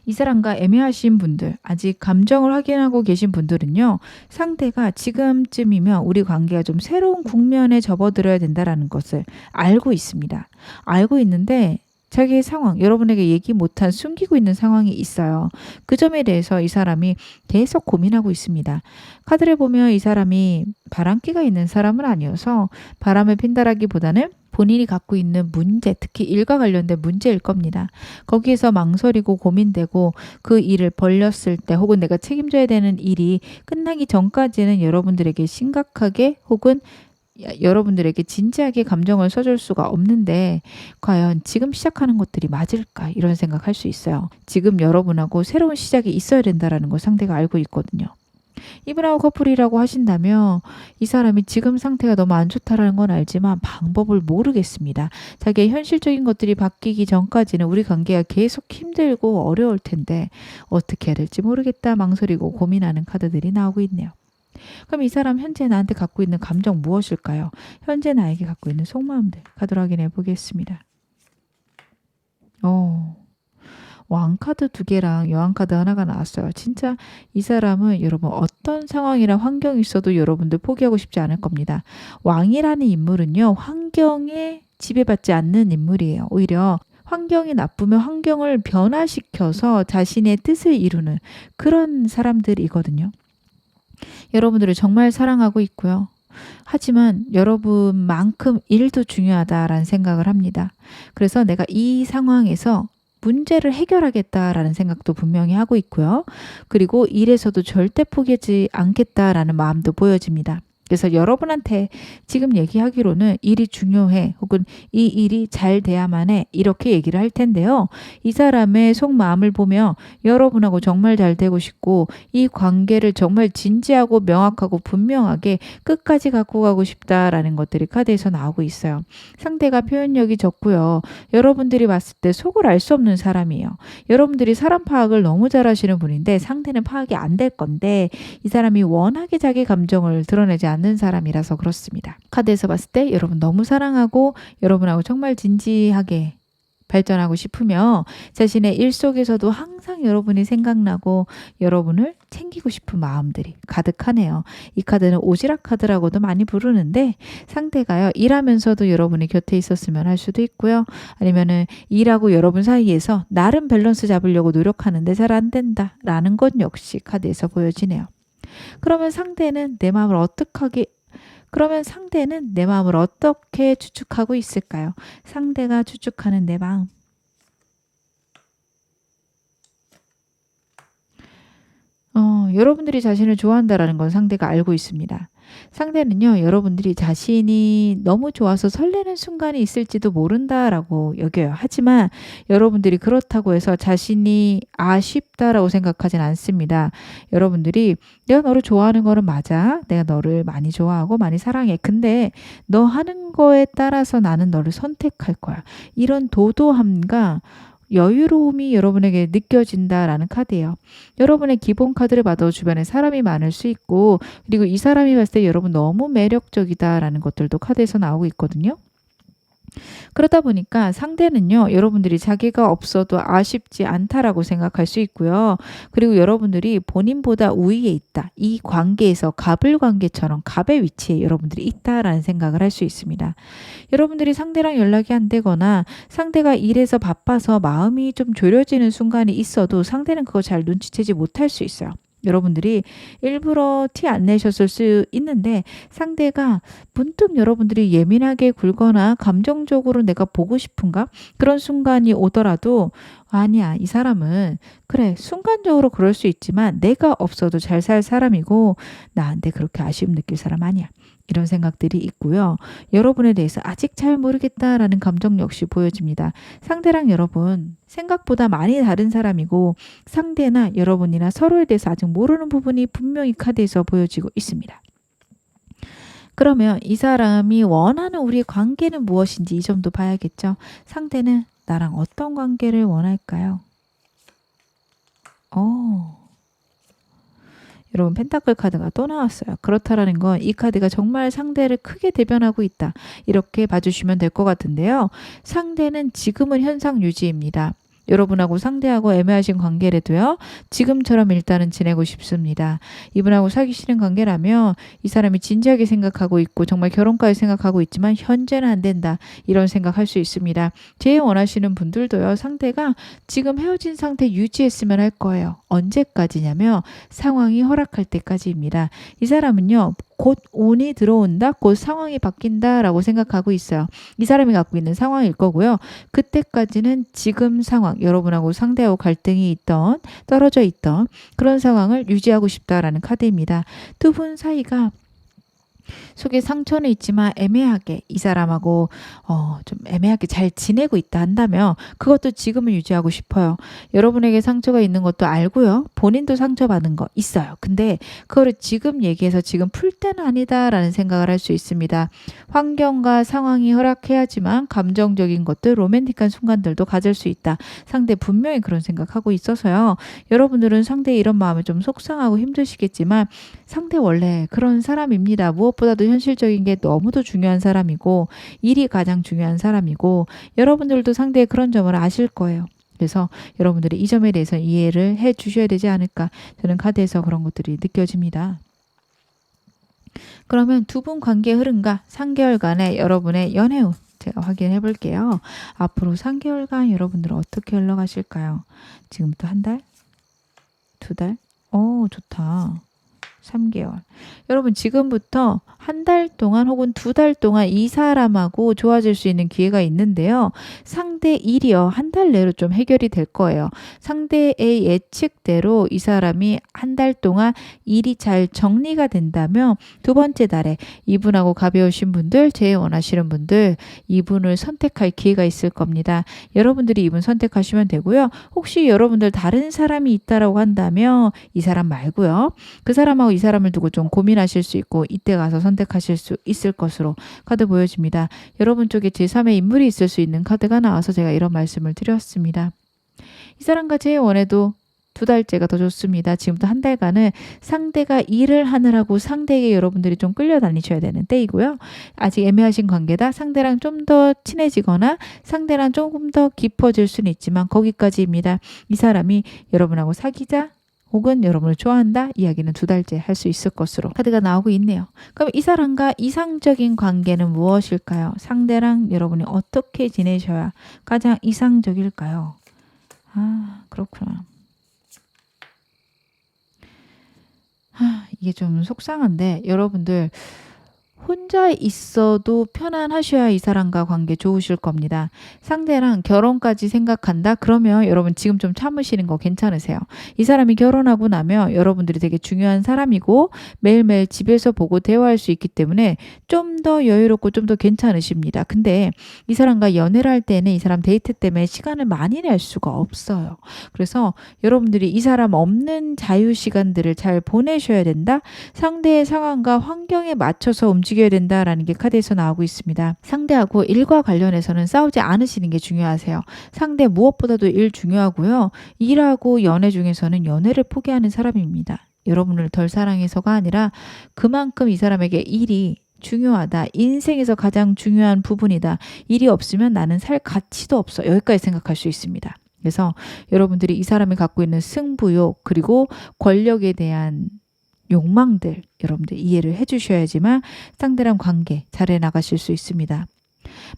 이 사람과 애매하신 분들, 아직 감정을 확인하고 계신 분들은요, 상대가 지금쯤이면 우리 관계가 좀 새로운 국면에 접어들어야 된다라는 것을 알고 있습니다. 알고 있는데 자기의 상황, 여러분에게 얘기 못한 숨기고 있는 상황이 있어요. 그 점에 대해서 이 사람이 계속 고민하고 있습니다. 카드를 보면 이 사람이 바람기가 있는 사람은 아니어서 바람을 핀다라기보다는 본인이 갖고 있는 문제, 특히 일과 관련된 문제일 겁니다. 거기에서 망설이고 고민되고 그 일을 벌렸을 때 혹은 내가 책임져야 되는 일이 끝나기 전까지는 여러분들에게 심각하게 혹은 여러분들에게 진지하게 감정을 써줄 수가 없는데 과연 지금 시작하는 것들이 맞을까 이런 생각할 수 있어요. 지금 여러분하고 새로운 시작이 있어야 된다라는 걸 상대가 알고 있거든요. 이분하고 커플이라고 하신다면 이 사람이 지금 상태가 너무 안 좋다라는 건 알지만 방법을 모르겠습니다. 자기의 현실적인 것들이 바뀌기 전까지는 우리 관계가 계속 힘들고 어려울 텐데 어떻게 해야 될지 모르겠다 망설이고 고민하는 카드들이 나오고 있네요. 그럼 이 사람 현재 나한테 갖고 있는 감정 무엇일까요? 현재 나에게 갖고 있는 속마음들 카드로 확인해 보겠습니다. 왕카드 2개랑 여왕카드 하나가 나왔어요. 진짜 이 사람은 여러분 어떤 상황이나 환경이 있어도 여러분들 포기하고 싶지 않을 겁니다. 왕이라는 인물은요. 환경에 지배받지 않는 인물이에요. 오히려 환경이 나쁘면 환경을 변화시켜서 자신의 뜻을 이루는 그런 사람들이거든요. 여러분들을 정말 사랑하고 있고요. 하지만 여러분만큼 일도 중요하다라는 생각을 합니다. 그래서 내가 이 상황에서 문제를 해결하겠다라는 생각도 분명히 하고 있고요. 그리고 일에서도 절대 포기하지 않겠다라는 마음도 보여집니다. 그래서 여러분한테 지금 얘기하기로는 일이 중요해 혹은 이 일이 잘 돼야만 해 이렇게 얘기를 할 텐데요. 이 사람의 속마음을 보면 여러분하고 정말 잘 되고 싶고 이 관계를 정말 진지하고 명확하고 분명하게 끝까지 갖고 가고 싶다라는 것들이 카드에서 나오고 있어요. 상대가 표현력이 적고요. 여러분들이 봤을 때 속을 알 수 없는 사람이에요. 여러분들이 사람 파악을 너무 잘하시는 분인데 상대는 파악이 안 될 건데 이 사람이 워낙에 자기 감정을 드러내지 않는 사람이라서 그렇습니다. 카드에서 봤을 때 여러분 너무 사랑하고 여러분하고 정말 진지하게 발전하고 싶으며 자신의 일 속에서도 항상 여러분이 생각나고 여러분을 챙기고 싶은 마음들이 가득하네요. 이 카드는 오지랖 카드라고도 많이 부르는데 상대가요. 일하면서도 여러분이 곁에 있었으면 할 수도 있고요. 아니면은 일하고 여러분 사이에서 나름 밸런스 잡으려고 노력하는데 잘 안 된다라는 것 역시 카드에서 보여지네요. 그러면 상대는 내 마음을 어떻게 추측하고 있을까요? 상대가 추측하는 내 마음. 여러분들이 자신을 좋아한다라는 건 상대가 알고 있습니다. 상대는요, 여러분들이 자신이 너무 좋아서 설레는 순간이 있을지도 모른다라고 여겨요. 하지만 여러분들이 그렇다고 해서 자신이 아쉽다라고 생각하진 않습니다. 여러분들이 내가 너를 좋아하는 거는 맞아. 내가 너를 많이 좋아하고 많이 사랑해. 근데 너 하는 거에 따라서 나는 너를 선택할 거야. 이런 도도함과 여유로움이 여러분에게 느껴진다라는 카드예요. 여러분의 기본 카드를 봐도 주변에 사람이 많을 수 있고 그리고 이 사람이 봤을 때 여러분 너무 매력적이다라는 것들도 카드에서 나오고 있거든요. 그러다 보니까 상대는요. 여러분들이 자기가 없어도 아쉽지 않다라고 생각할 수 있고요. 그리고 여러분들이 본인보다 우위에 있다. 이 관계에서 갑을 관계처럼 갑의 위치에 여러분들이 있다라는 생각을 할 수 있습니다. 여러분들이 상대랑 연락이 안 되거나 상대가 일에서 바빠서 마음이 좀 졸여지는 순간이 있어도 상대는 그거 잘 눈치채지 못할 수 있어요. 여러분들이 일부러 티 안 내셨을 수 있는데 상대가 문득 여러분들이 예민하게 굴거나 감정적으로 내가 보고 싶은가? 그런 순간이 오더라도 아니야, 이 사람은 그래, 순간적으로 그럴 수 있지만 내가 없어도 잘 살 사람이고 나한테 그렇게 아쉬움 느낄 사람 아니야. 이런 생각들이 있고요. 여러분에 대해서 아직 잘 모르겠다라는 감정 역시 보여집니다. 상대랑 여러분 생각보다 많이 다른 사람이고 상대나 여러분이나 서로에 대해서 아직 모르는 부분이 분명히 카드에서 보여지고 있습니다. 그러면 이 사람이 원하는 우리의 관계는 무엇인지 이 점도 봐야겠죠. 상대는 나랑 어떤 관계를 원할까요? 여러분 펜타클 카드가 또 나왔어요. 그렇다라는 건 이 카드가 정말 상대를 크게 대변하고 있다. 이렇게 봐주시면 될 것 같은데요. 상대는 지금은 현상 유지입니다. 여러분하고 상대하고 애매하신 관계라도요. 지금처럼 일단은 지내고 싶습니다. 이분하고 사귀시는 관계라면 이 사람이 진지하게 생각하고 있고 정말 결혼까지 생각하고 있지만 현재는 안 된다. 이런 생각할 수 있습니다. 제일 원하시는 분들도요. 상대가 지금 헤어진 상태 유지했으면 할 거예요. 언제까지냐면 상황이 허락할 때까지입니다. 이 사람은요. 곧 운이 들어온다, 곧 상황이 바뀐다라고 생각하고 있어요. 이 사람이 갖고 있는 상황일 거고요. 그때까지는 지금 상황, 여러분하고 상대하고 갈등이 있던, 떨어져 있던 그런 상황을 유지하고 싶다라는 카드입니다. 두 분 사이가 속에 상처는 있지만 애매하게 이 사람하고 좀 애매하게 잘 지내고 있다 한다면 그것도 지금은 유지하고 싶어요. 여러분에게 상처가 있는 것도 알고요. 본인도 상처받은 거 있어요. 근데 그거를 지금 얘기해서 지금 풀 때는 아니다라는 생각을 할 수 있습니다. 환경과 상황이 허락해야지만 감정적인 것들, 로맨틱한 순간들도 가질 수 있다. 상대 분명히 그런 생각하고 있어서요. 여러분들은 상대의 이런 마음에 좀 속상하고 힘드시겠지만 상대 원래 그런 사람입니다. 무엇보다도 현실적인 게 너무도 중요한 사람이고 일이 가장 중요한 사람이고 여러분들도 상대의 그런 점을 아실 거예요. 그래서 여러분들이 이 점에 대해서 이해를 해 주셔야 되지 않을까. 저는 카드에서 그런 것들이 느껴집니다. 그러면 두 분 관계 흐름과 3개월간의 여러분의 연애운 제가 확인해 볼게요. 앞으로 3개월간 여러분들은 어떻게 흘러가실까요? 지금부터 한 달? 2달? 오, 좋다. 3개월. 여러분 지금부터 한 달 동안 혹은 2달 동안 이 사람하고 좋아질 수 있는 기회가 있는데요. 상대 일이요. 한 달 내로 좀 해결이 될 거예요. 상대의 예측대로 이 사람이 한 달 동안 일이 잘 정리가 된다면 두 번째 달에 이분하고 가벼우신 분들, 제일 원하시는 분들 이분을 선택할 기회가 있을 겁니다. 여러분들이 이분 선택하시면 되고요. 혹시 여러분들 다른 사람이 있다라고 한다면 이 사람 말고요. 그 사람하고 이 사람을 두고 좀 고민하실 수 있고 이때 가서 선택하실 수 있을 것으로 카드 보여집니다. 여러분 쪽에 제3의 인물이 있을 수 있는 카드가 나와서 제가 이런 말씀을 드렸습니다. 이 사람과 제일 원해도 2달째가 더 좋습니다. 지금부터 한 달간은 상대가 일을 하느라고 상대에게 여러분들이 좀 끌려다니셔야 되는 때이고요. 아직 애매하신 관계다. 상대랑 좀 더 친해지거나 상대랑 조금 더 깊어질 수는 있지만 거기까지입니다. 이 사람이 여러분하고 사귀자 혹은 여러분을 좋아한다 이야기는 2달째 할 수 있을 것으로 카드가 나오고 있네요. 그럼 이 사람과 이상적인 관계는 무엇일까요? 상대랑 여러분이 어떻게 지내셔야 가장 이상적일까요? 아, 그렇구나. 이게 좀 속상한데 여러분들 혼자 있어도 편안하셔야 이 사람과 관계 좋으실 겁니다. 상대랑 결혼까지 생각한다? 그러면 여러분 지금 좀 참으시는 거 괜찮으세요? 이 사람이 결혼하고 나면 여러분들이 되게 중요한 사람이고 매일매일 집에서 보고 대화할 수 있기 때문에 좀 더 여유롭고 좀 더 괜찮으십니다. 근데 이 사람과 연애를 할 때는 이 사람 데이트 때문에 시간을 많이 낼 수가 없어요. 그래서 여러분들이 이 사람 없는 자유 시간들을 잘 보내셔야 된다? 상대의 상황과 환경에 맞춰서 움직여야 된다라는 게 카드에서 나오고 있습니다. 상대하고 일과 관련해서는 싸우지 않으시는 게 중요하세요. 상대 무엇보다도 일 중요하고요. 일하고 연애 중에서는 연애를 포기하는 사람입니다. 여러분을 덜 사랑해서가 아니라 그만큼 이 사람에게 일이 중요하다. 인생에서 가장 중요한 부분이다. 일이 없으면 나는 살 가치도 없어. 여기까지 생각할 수 있습니다. 그래서 여러분들이 이 사람이 갖고 있는 승부욕 그리고 권력에 대한 욕망들 여러분들 이해를 해주셔야지만 상대랑 관계 잘해 나가실 수 있습니다.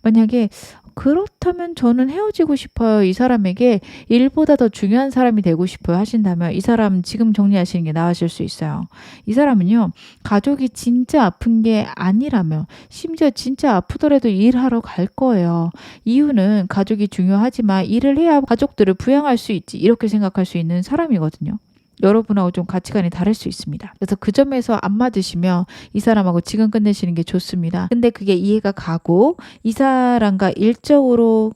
만약에 그렇다면 저는 헤어지고 싶어요. 이 사람에게 일보다 더 중요한 사람이 되고 싶어요 하신다면 이 사람 지금 정리하시는 게 나으실 수 있어요. 이 사람은요. 가족이 진짜 아픈 게 아니라면 심지어 진짜 아프더라도 일하러 갈 거예요. 이유는 가족이 중요하지만 일을 해야 가족들을 부양할 수 있지 이렇게 생각할 수 있는 사람이거든요. 여러분하고 좀 가치관이 다를 수 있습니다. 그래서 그 점에서 안 맞으시면 이 사람하고 지금 끝내시는 게 좋습니다. 근데 그게 이해가 가고 이 사람과 일적으로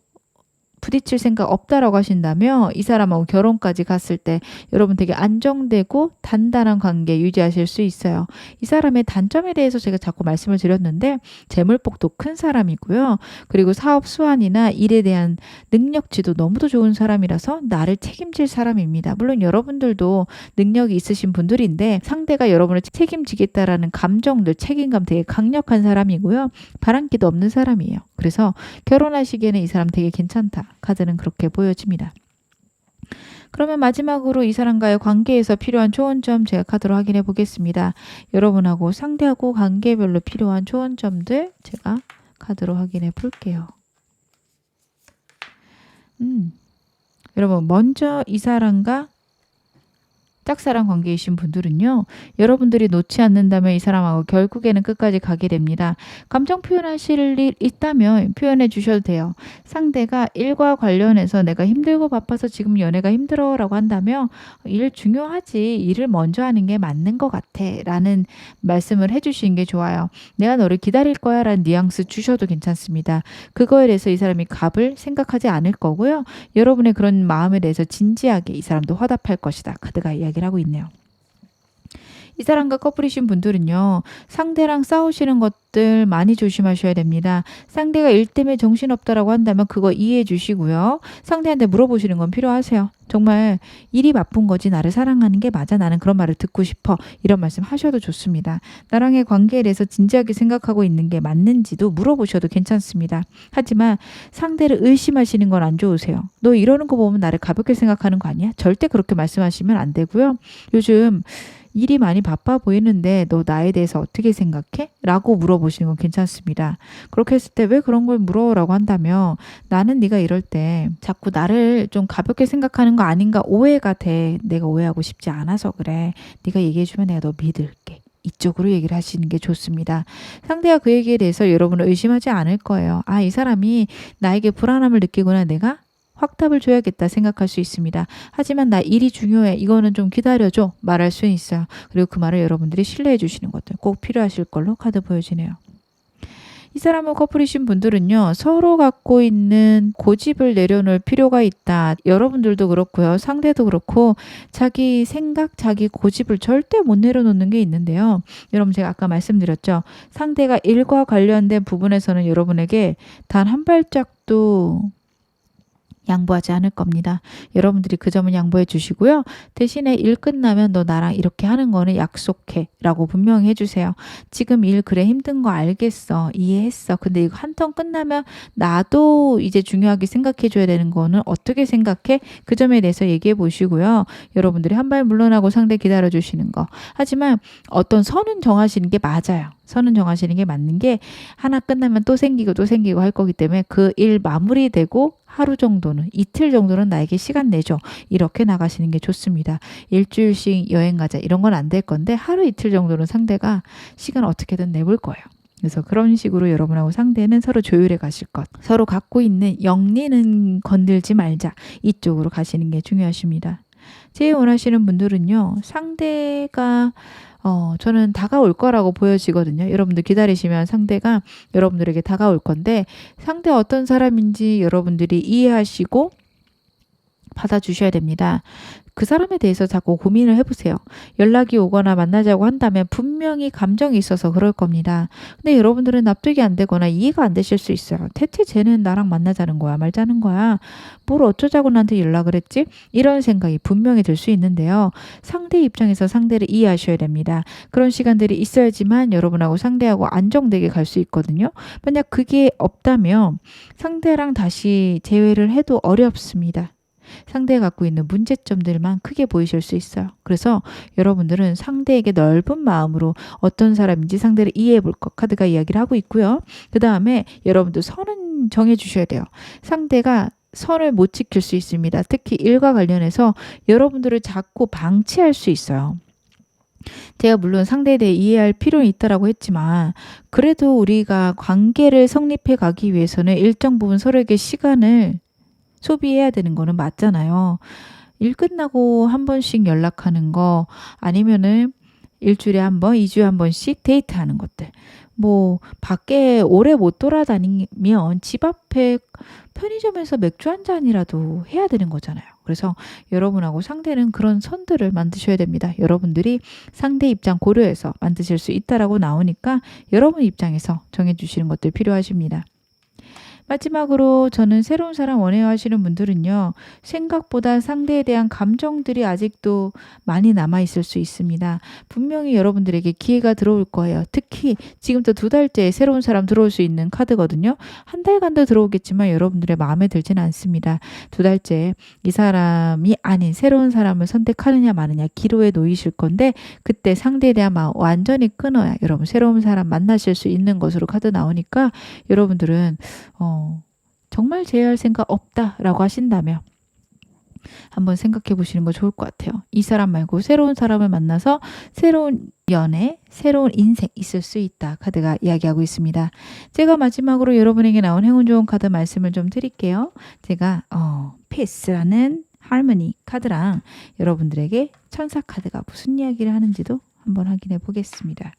부딪힐 생각 없다라고 하신다면 이 사람하고 결혼까지 갔을 때 여러분 되게 안정되고 단단한 관계 유지하실 수 있어요. 이 사람의 단점에 대해서 제가 자꾸 말씀을 드렸는데 재물복도 큰 사람이고요. 그리고 사업 수완이나 일에 대한 능력치도 너무도 좋은 사람이라서 나를 책임질 사람입니다. 물론 여러분들도 능력이 있으신 분들인데 상대가 여러분을 책임지겠다라는 감정들, 책임감 되게 강력한 사람이고요. 바람기도 없는 사람이에요. 그래서 결혼하시기에는 이 사람 되게 괜찮다. 카드는 그렇게 보여집니다. 그러면 마지막으로 이 사람과의 관계에서 필요한 조언점 제가 카드로 확인해 보겠습니다. 여러분하고 상대하고 관계별로 필요한 조언점들 제가 카드로 확인해 볼게요. 여러분 먼저 이 사람과 짝사랑 관계이신 분들은요. 여러분들이 놓지 않는다면 이 사람하고 결국에는 끝까지 가게 됩니다. 감정 표현하실 일 있다면 표현해 주셔도 돼요. 상대가 일과 관련해서 내가 힘들고 바빠서 지금 연애가 힘들어 라고 한다면 일 중요하지. 일을 먼저 하는 게 맞는 것 같아 라는 말씀을 해주시는 게 좋아요. 내가 너를 기다릴 거야 라는 뉘앙스 주셔도 괜찮습니다. 그거에 대해서 이 사람이 값을 생각하지 않을 거고요. 여러분의 그런 마음에 대해서 진지하게 이 사람도 화답할 것이다. 카드가 이야기를 하고 있네요. 이 사람과 커플이신 분들은요. 상대랑 싸우시는 것들 많이 조심하셔야 됩니다. 상대가 일 때문에 정신없다라고 한다면 그거 이해해 주시고요. 상대한테 물어보시는 건 필요하세요. 정말 일이 바쁜 거지 나를 사랑하는 게 맞아. 나는 그런 말을 듣고 싶어. 이런 말씀 하셔도 좋습니다. 나랑의 관계에 대해서 진지하게 생각하고 있는 게 맞는지도 물어보셔도 괜찮습니다. 하지만 상대를 의심하시는 건 안 좋으세요. 너 이러는 거 보면 나를 가볍게 생각하는 거 아니야? 절대 그렇게 말씀하시면 안 되고요. 요즘 일이 많이 바빠 보이는데 너 나에 대해서 어떻게 생각해? 라고 물어보시는 건 괜찮습니다. 그렇게 했을 때 왜 그런 걸 물어라고 한다면 나는 네가 이럴 때 자꾸 나를 좀 가볍게 생각하는 거 아닌가 오해가 돼. 내가 오해하고 싶지 않아서 그래. 네가 얘기해주면 내가 너 믿을게. 이쪽으로 얘기를 하시는 게 좋습니다. 상대가 그 얘기에 대해서 여러분을 의심하지 않을 거예요. 아, 이 사람이 나에게 불안함을 느끼구나. 내가 확답을 줘야겠다 생각할 수 있습니다. 하지만 나 일이 중요해. 이거는 좀 기다려줘. 말할 수 있어요. 그리고 그 말을 여러분들이 신뢰해 주시는 것들 꼭 필요하실 걸로 카드 보여지네요. 이 사람은 커플이신 분들은요. 서로 갖고 있는 고집을 내려놓을 필요가 있다. 여러분들도 그렇고요. 상대도 그렇고 자기 생각, 자기 고집을 절대 못 내려놓는 게 있는데요. 여러분 제가 아까 말씀드렸죠. 상대가 일과 관련된 부분에서는 여러분에게 단 한 발짝도 양보하지 않을 겁니다. 여러분들이 그 점은 양보해 주시고요. 대신에 일 끝나면 너 나랑 이렇게 하는 거는 약속해 라고 분명히 해주세요. 지금 일 그래 힘든 거 알겠어. 이해했어. 근데 이거 한 턴 끝나면 나도 이제 중요하게 생각해 줘야 되는 거는 어떻게 생각해? 그 점에 대해서 얘기해 보시고요. 여러분들이 한 발 물러나고 상대 기다려 주시는 거. 하지만 어떤 선은 정하시는 게 맞아요. 선은 정하시는 게 맞는 게 하나 끝나면 또 생기고 또 생기고 할 거기 때문에 그 일 마무리되고 하루 정도는 이틀 정도는 나에게 시간 내줘. 이렇게 나가시는 게 좋습니다. 일주일씩 여행 가자 이런 건 안 될 건데 하루 이틀 정도는 상대가 시간 어떻게든 내볼 거예요. 그래서 그런 식으로 여러분하고 상대는 서로 조율해 가실 것. 서로 갖고 있는 영리는 건들지 말자. 이쪽으로 가시는 게 중요하십니다. 제일 원하시는 분들은요. 상대가 저는 다가올 거라고 보여지거든요. 여러분들 기다리시면 상대가 여러분들에게 다가올 건데 상대 어떤 사람인지 여러분들이 이해하시고 받아주셔야 됩니다. 그 사람에 대해서 자꾸 고민을 해보세요. 연락이 오거나 만나자고 한다면 분명히 감정이 있어서 그럴 겁니다. 근데 여러분들은 납득이 안 되거나 이해가 안 되실 수 있어요. 대체 쟤는 나랑 만나자는 거야? 말자는 거야? 뭘 어쩌자고 나한테 연락을 했지? 이런 생각이 분명히 들 수 있는데요. 상대 입장에서 상대를 이해하셔야 됩니다. 그런 시간들이 있어야지만 여러분하고 상대하고 안정되게 갈 수 있거든요. 만약 그게 없다면 상대랑 다시 재회를 해도 어렵습니다. 상대가 갖고 있는 문제점들만 크게 보이실 수 있어요. 그래서 여러분들은 상대에게 넓은 마음으로 어떤 사람인지 상대를 이해해 볼 것 카드가 이야기를 하고 있고요. 그 다음에 여러분들 선은 정해 주셔야 돼요. 상대가 선을 못 지킬 수 있습니다. 특히 일과 관련해서 여러분들을 자꾸 방치할 수 있어요. 제가 물론 상대에 대해 이해할 필요는 있다라고 했지만 그래도 우리가 관계를 성립해 가기 위해서는 일정 부분 서로에게 시간을 소비해야 되는 거는 맞잖아요. 일 끝나고 한 번씩 연락하는 거 아니면은 일주일에 한 번, 2주에 한 번씩 데이트하는 것들. 뭐 밖에 오래 못 돌아다니면 집 앞에 편의점에서 맥주 한 잔이라도 해야 되는 거잖아요. 그래서 여러분하고 상대는 그런 선들을 만드셔야 됩니다. 여러분들이 상대 입장 고려해서 만드실 수 있다라고 나오니까 여러분 입장에서 정해주시는 것들 필요하십니다. 마지막으로 저는 새로운 사람 원해요 하시는 분들은요. 생각보다 상대에 대한 감정들이 아직도 많이 남아 있을 수 있습니다. 분명히 여러분들에게 기회가 들어올 거예요. 특히 지금부터 2달째에 새로운 사람 들어올 수 있는 카드거든요. 한 달간도 들어오겠지만 여러분들의 마음에 들지는 않습니다. 2달째 이 사람이 아닌 새로운 사람을 선택하느냐 마느냐 기로에 놓이실 건데 그때 상대에 대한 마음 완전히 끊어야 여러분 새로운 사람 만나실 수 있는 것으로 카드 나오니까 여러분들은 정말 제외할 생각 없다라고 하신다면 한번 생각해 보시는 거 좋을 것 같아요. 이 사람 말고 새로운 사람을 만나서 새로운 연애, 새로운 인생 있을 수 있다. 카드가 이야기하고 있습니다. 제가 마지막으로 여러분에게 나온 행운 좋은 카드 말씀을 좀 드릴게요. 제가 Peace라는 할머니 카드랑 여러분들에게 천사 카드가 무슨 이야기를 하는지도 한번 확인해 보겠습니다.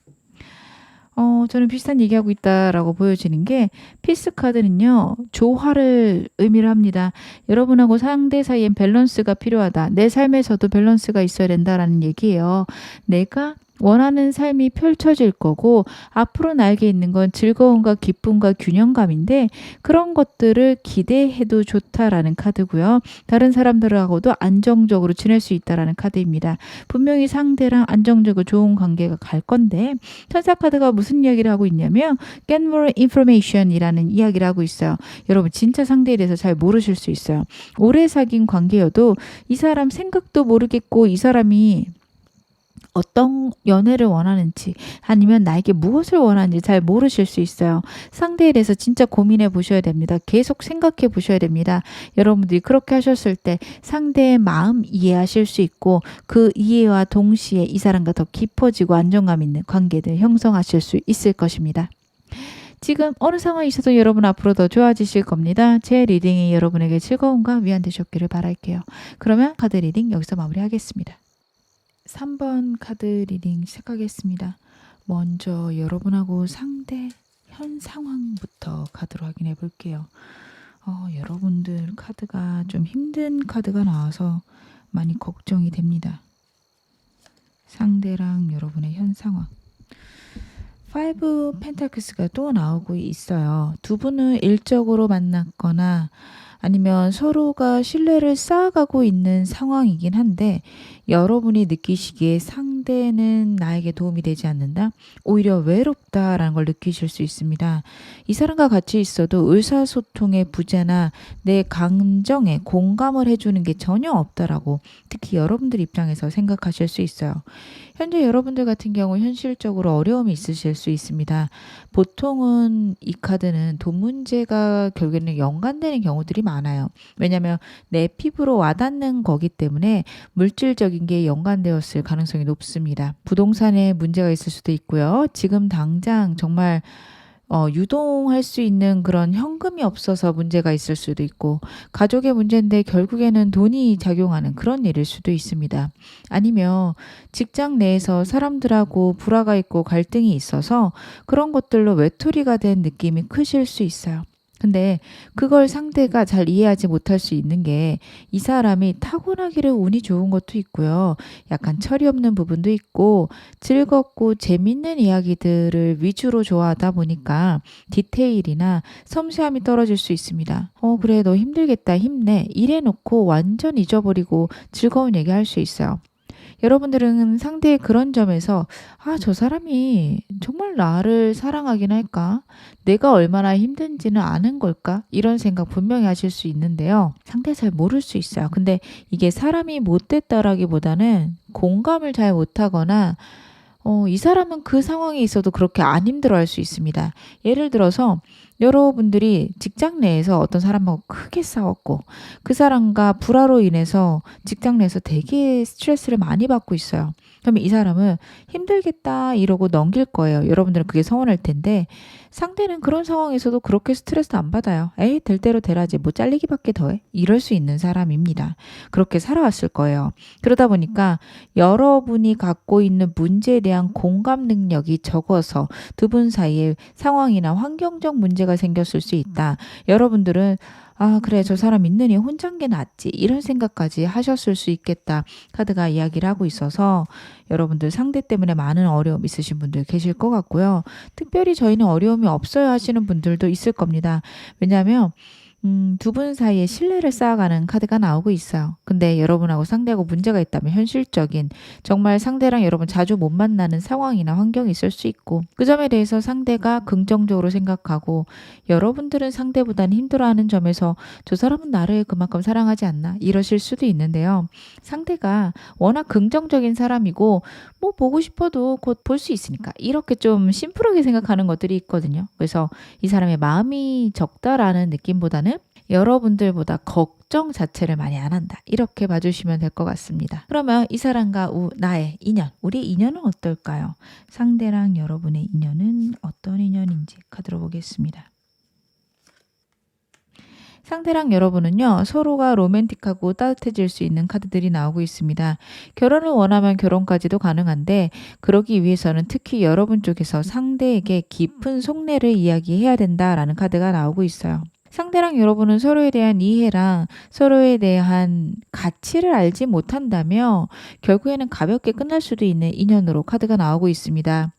저는 비슷한 얘기하고 있다라고 보여지는 게 피스 카드는요. 조화를 의미를 합니다. 여러분하고 상대 사이엔 밸런스가 필요하다. 내 삶에서도 밸런스가 있어야 된다라는 얘기예요. 내가 원하는 삶이 펼쳐질 거고 앞으로 나에게 있는 건 즐거움과 기쁨과 균형감인데 그런 것들을 기대해도 좋다라는 카드고요. 다른 사람들하고도 안정적으로 지낼 수 있다라는 카드입니다. 분명히 상대랑 안정적으로 좋은 관계가 갈 건데 천사 카드가 무슨 이야기를 하고 있냐면 get more information이라는 이야기를 하고 있어요. 여러분 진짜 상대에 대해서 잘 모르실 수 있어요. 오래 사귄 관계여도 이 사람 생각도 모르겠고 이 사람이 어떤 연애를 원하는지 아니면 나에게 무엇을 원하는지 잘 모르실 수 있어요. 상대에 대해서 진짜 고민해 보셔야 됩니다. 계속 생각해 보셔야 됩니다. 여러분들이 그렇게 하셨을 때 상대의 마음 이해하실 수 있고 그 이해와 동시에 이 사람과 더 깊어지고 안정감 있는 관계를 형성하실 수 있을 것입니다. 지금 어느 상황이 있어도 여러분 앞으로 더 좋아지실 겁니다. 제 리딩이 여러분에게 즐거움과 위안 되셨기를 바랄게요. 그러면 카드 리딩 여기서 마무리하겠습니다. 3번 카드 리딩 시작하겠습니다. 먼저 여러분하고 상대 현 상황부터 카드로 확인해 볼게요. 여러분들 카드가 좀 힘든 카드가 나와서 많이 걱정이 됩니다. 상대랑 여러분의 현 상황. 5 펜타클스가 또 나오고 있어요. 두 분은 일적으로 만났거나 아니면 서로가 신뢰를 쌓아가고 있는 상황이긴 한데 여러분이 느끼시기에 상대는 나에게 도움이 되지 않는다? 오히려 외롭다라는 걸 느끼실 수 있습니다. 이 사람과 같이 있어도 의사소통의 부재나 내 감정에 공감을 해주는 게 전혀 없다라고 특히 여러분들 입장에서 생각하실 수 있어요. 현재 여러분들 같은 경우 현실적으로 어려움이 있으실 수 있습니다. 보통은 이 카드는 돈 문제가 결국에는 연관되는 경우들이 많아요. 왜냐하면 내 피부로 와닿는 거기 때문에 물질적인 게 연관되었을 가능성이 높습니다. 부동산에 문제가 있을 수도 있고요. 지금 당장 정말 유동할 수 있는 그런 현금이 없어서 문제가 있을 수도 있고 가족의 문제인데 결국에는 돈이 작용하는 그런 일일 수도 있습니다. 아니면 직장 내에서 사람들하고 불화가 있고 갈등이 있어서 그런 것들로 외톨이가 된 느낌이 크실 수 있어요. 근데 그걸 상대가 잘 이해하지 못할 수 있는 게 이 사람이 타고나기를 운이 좋은 것도 있고요. 약간 철이 없는 부분도 있고 즐겁고 재밌는 이야기들을 위주로 좋아하다 보니까 디테일이나 섬세함이 떨어질 수 있습니다. 그래 너 힘들겠다 힘내 이래놓고 완전 잊어버리고 즐거운 얘기 할 수 있어요. 여러분들은 상대의 그런 점에서 저 사람이 정말 나를 사랑하긴 할까? 내가 얼마나 힘든지는 아는 걸까? 이런 생각 분명히 하실 수 있는데요. 상대 잘 모를 수 있어요. 근데 이게 사람이 못됐다라기보다는 공감을 잘 못하거나 이 사람은 그 상황에 있어도 그렇게 안 힘들어할 수 있습니다. 예를 들어서 여러분들이 직장 내에서 어떤 사람하고 크게 싸웠고 그 사람과 불화로 인해서 직장 내에서 되게 스트레스를 많이 받고 있어요. 그러면 이 사람은 힘들겠다 이러고 넘길 거예요. 여러분들은 그게 서운할 텐데 상대는 그런 상황에서도 그렇게 스트레스 안 받아요. 에이 될 대로 되라지 뭐 잘리기밖에 더해? 이럴 수 있는 사람입니다. 그렇게 살아왔을 거예요. 그러다 보니까 여러분이 갖고 있는 문제에 대한 공감 능력이 적어서 두 분 사이에 상황이나 환경적 문제가 생겼을 수 있다. 여러분들은 '아 그래 저 사람 있느니 혼자인 게 낫지.' 이런 생각까지 하셨을 수 있겠다. 카드가 이야기를 하고 있어서 여러분들 상대 때문에 많은 어려움 있으신 분들 계실 것 같고요. 특별히 저희는 어려움이 없어요 하시는 분들도 있을 겁니다. 왜냐하면 두 분 사이에 신뢰를 쌓아가는 카드가 나오고 있어요. 근데 여러분하고 상대하고 문제가 있다면 현실적인 정말 상대랑 여러분 자주 못 만나는 상황이나 환경이 있을 수 있고 그 점에 대해서 상대가 긍정적으로 생각하고 여러분들은 상대보다는 힘들어하는 점에서 저 사람은 나를 그만큼 사랑하지 않나 이러실 수도 있는데요. 상대가 워낙 긍정적인 사람이고 뭐 보고 싶어도 곧 볼 수 있으니까 이렇게 좀 심플하게 생각하는 것들이 있거든요. 그래서 이 사람의 마음이 적다라는 느낌보다는 여러분들보다 걱정 자체를 많이 안 한다. 이렇게 봐주시면 될 것 같습니다. 그러면 이 사람과 나의 인연, 우리 인연은 어떨까요? 상대랑 여러분의 인연은 어떤 인연인지 카드로 보겠습니다. 상대랑 여러분은요, 서로가 로맨틱하고 따뜻해질 수 있는 카드들이 나오고 있습니다. 결혼을 원하면 결혼까지도 가능한데, 그러기 위해서는 특히 여러분 쪽에서 상대에게 깊은 속내를 이야기해야 된다라는 카드가 나오고 있어요. 상대랑 여러분은 서로에 대한 이해랑 서로에 대한 가치를 알지 못한다며 결국에는 가볍게 끝날 수도 있는 인연으로 카드가 나오고 있습니다.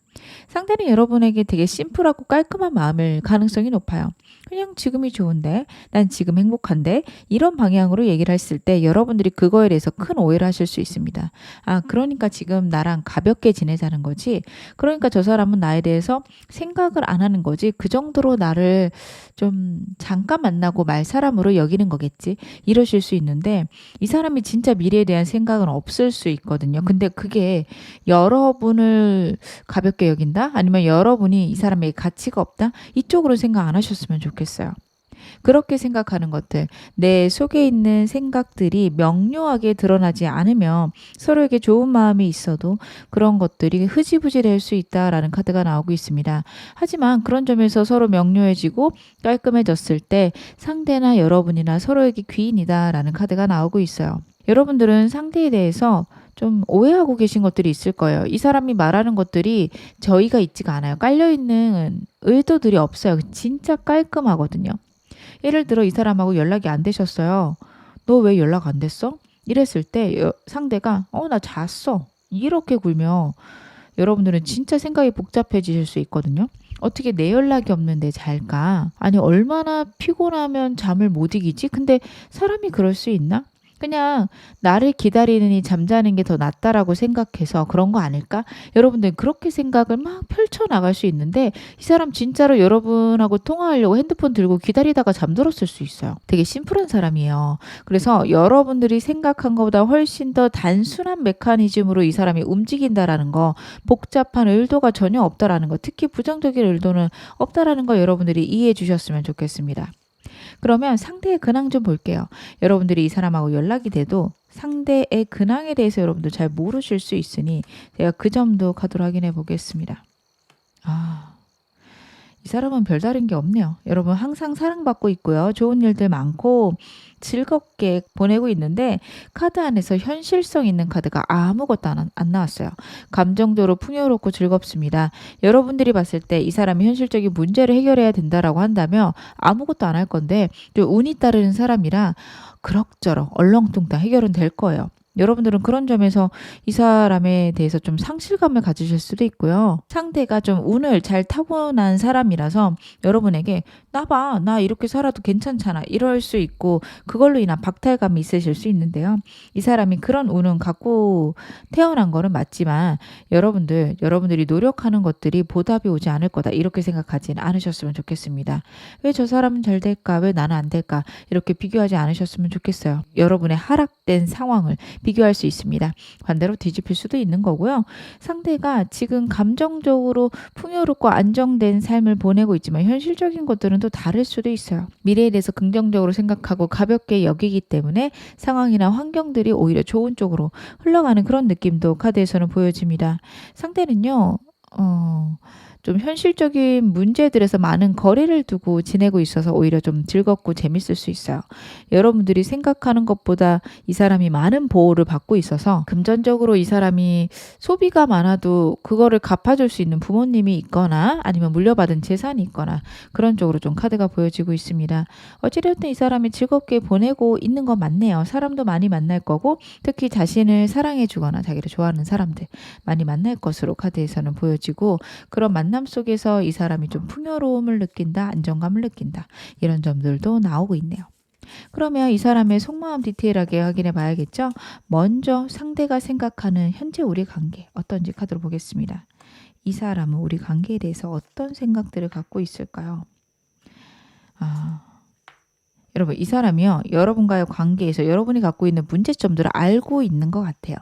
상대는 여러분에게 되게 심플하고 깔끔한 마음일 가능성이 높아요. 그냥 지금이 좋은데, 난 지금 행복한데, 이런 방향으로 얘기를 했을 때 여러분들이 그거에 대해서 큰 오해를 하실 수 있습니다. 아, 그러니까 지금 나랑 가볍게 지내자는 거지. 그러니까 저 사람은 나에 대해서 생각을 안 하는 거지. 그 정도로 나를 좀 잠깐 만나고 말 사람으로 여기는 거겠지. 이러실 수 있는데, 이 사람이 진짜 미래에 대한 생각은 없을 수 있거든요. 근데 그게 여러분을 가볍게 여긴다? 아니면 여러분이 이 사람에게 가치가 없다? 이쪽으로 생각 안 하셨으면 좋겠어요. 그렇게 생각하는 것들, 내 속에 있는 생각들이 명료하게 드러나지 않으면 서로에게 좋은 마음이 있어도 그런 것들이 흐지부지 될 수 있다라는 카드가 나오고 있습니다. 하지만 그런 점에서 서로 명료해지고 깔끔해졌을 때 상대나 여러분이나 서로에게 귀인이다라는 카드가 나오고 있어요. 여러분들은 상대에 대해서 좀 오해하고 계신 것들이 있을 거예요. 이 사람이 말하는 것들이 저희가 있지가 않아요. 깔려있는 의도들이 없어요. 진짜 깔끔하거든요. 예를 들어 이 사람하고 연락이 안 되셨어요. 너 왜 연락 안 됐어? 이랬을 때 상대가 나 잤어. 이렇게 굴면 여러분들은 진짜 생각이 복잡해지실 수 있거든요. 어떻게 내 연락이 없는데 잘까? 아니 얼마나 피곤하면 잠을 못 이기지? 근데 사람이 그럴 수 있나? 그냥 나를 기다리느니 잠자는 게 더 낫다라고 생각해서 그런 거 아닐까? 여러분들 그렇게 생각을 막 펼쳐나갈 수 있는데 이 사람 진짜로 여러분하고 통화하려고 핸드폰 들고 기다리다가 잠들었을 수 있어요. 되게 심플한 사람이에요. 그래서 여러분들이 생각한 것보다 훨씬 더 단순한 메커니즘으로 이 사람이 움직인다라는 거, 복잡한 의도가 전혀 없다라는 거, 특히 부정적인 의도는 없다라는 거 여러분들이 이해해 주셨으면 좋겠습니다. 그러면 상대의 근황 좀 볼게요. 여러분들이 이 사람하고 연락이 돼도 상대의 근황에 대해서 여러분들 잘 모르실 수 있으니 제가 그 점도 카드로 확인해 보겠습니다. 이 사람은 별다른 게 없네요. 여러분 항상 사랑받고 있고요. 좋은 일들 많고 즐겁게 보내고 있는데 카드 안에서 현실성 있는 카드가 아무것도 안 나왔어요. 감정적으로 풍요롭고 즐겁습니다. 여러분들이 봤을 때 이 사람이 현실적인 문제를 해결해야 된다라고 한다면 아무것도 안 할 건데 좀 운이 따르는 사람이라 그럭저럭 얼렁뚱땅 해결은 될 거예요. 여러분들은 그런 점에서 이 사람에 대해서 좀 상실감을 가지실 수도 있고요. 상대가 좀 운을 잘 타고난 사람이라서 여러분에게 나 봐, 나 이렇게 살아도 괜찮잖아 이럴 수 있고 그걸로 인한 박탈감이 있으실 수 있는데요. 이 사람이 그런 운은 갖고 태어난 거는 맞지만 여러분들이 노력하는 것들이 보답이 오지 않을 거다 이렇게 생각하지는 않으셨으면 좋겠습니다. 왜 저 사람은 잘 될까? 왜 나는 안 될까? 이렇게 비교하지 않으셨으면 좋겠어요. 여러분의 하락된 상황을 비교할 수 있습니다. 반대로 뒤집힐 수도 있는 거고요. 상대가 지금 감정적으로 풍요롭고 안정된 삶을 보내고 있지만 현실적인 것들은 또 다를 수도 있어요. 미래에 대해서 긍정적으로 생각하고 가볍게 여기기 때문에 상황이나 환경들이 오히려 좋은 쪽으로 흘러가는 그런 느낌도 카드에서는 보여집니다. 상대는요. 좀 현실적인 문제들에서 많은 거리를 두고 지내고 있어서 오히려 좀 즐겁고 재밌을 수 있어요. 여러분들이 생각하는 것보다 이 사람이 많은 보호를 받고 있어서 금전적으로 이 사람이 소비가 많아도 그거를 갚아줄 수 있는 부모님이 있거나 아니면 물려받은 재산이 있거나 그런 쪽으로 좀 카드가 보여지고 있습니다. 어찌됐든 이 사람이 즐겁게 보내고 있는 건 맞네요. 사람도 많이 만날 거고 특히 자신을 사랑해 주거나 자기를 좋아하는 사람들 많이 만날 것으로 카드에서는 보여지고 그런 만남 속에서 이 사람이 좀 풍요로움을 느낀다, 안정감을 느낀다 이런 점들도 나오고 있네요. 그러면 이 사람의 속마음 디테일하게 확인해 봐야겠죠? 먼저 상대가 생각하는 현재 우리 관계 어떤지 카드로 보겠습니다. 이 사람은 우리 관계에 대해서 어떤 생각들을 갖고 있을까요? 여러분 이 사람이요. 여러분과의 관계에서 여러분이 갖고 있는 문제점들을 알고 있는 것 같아요.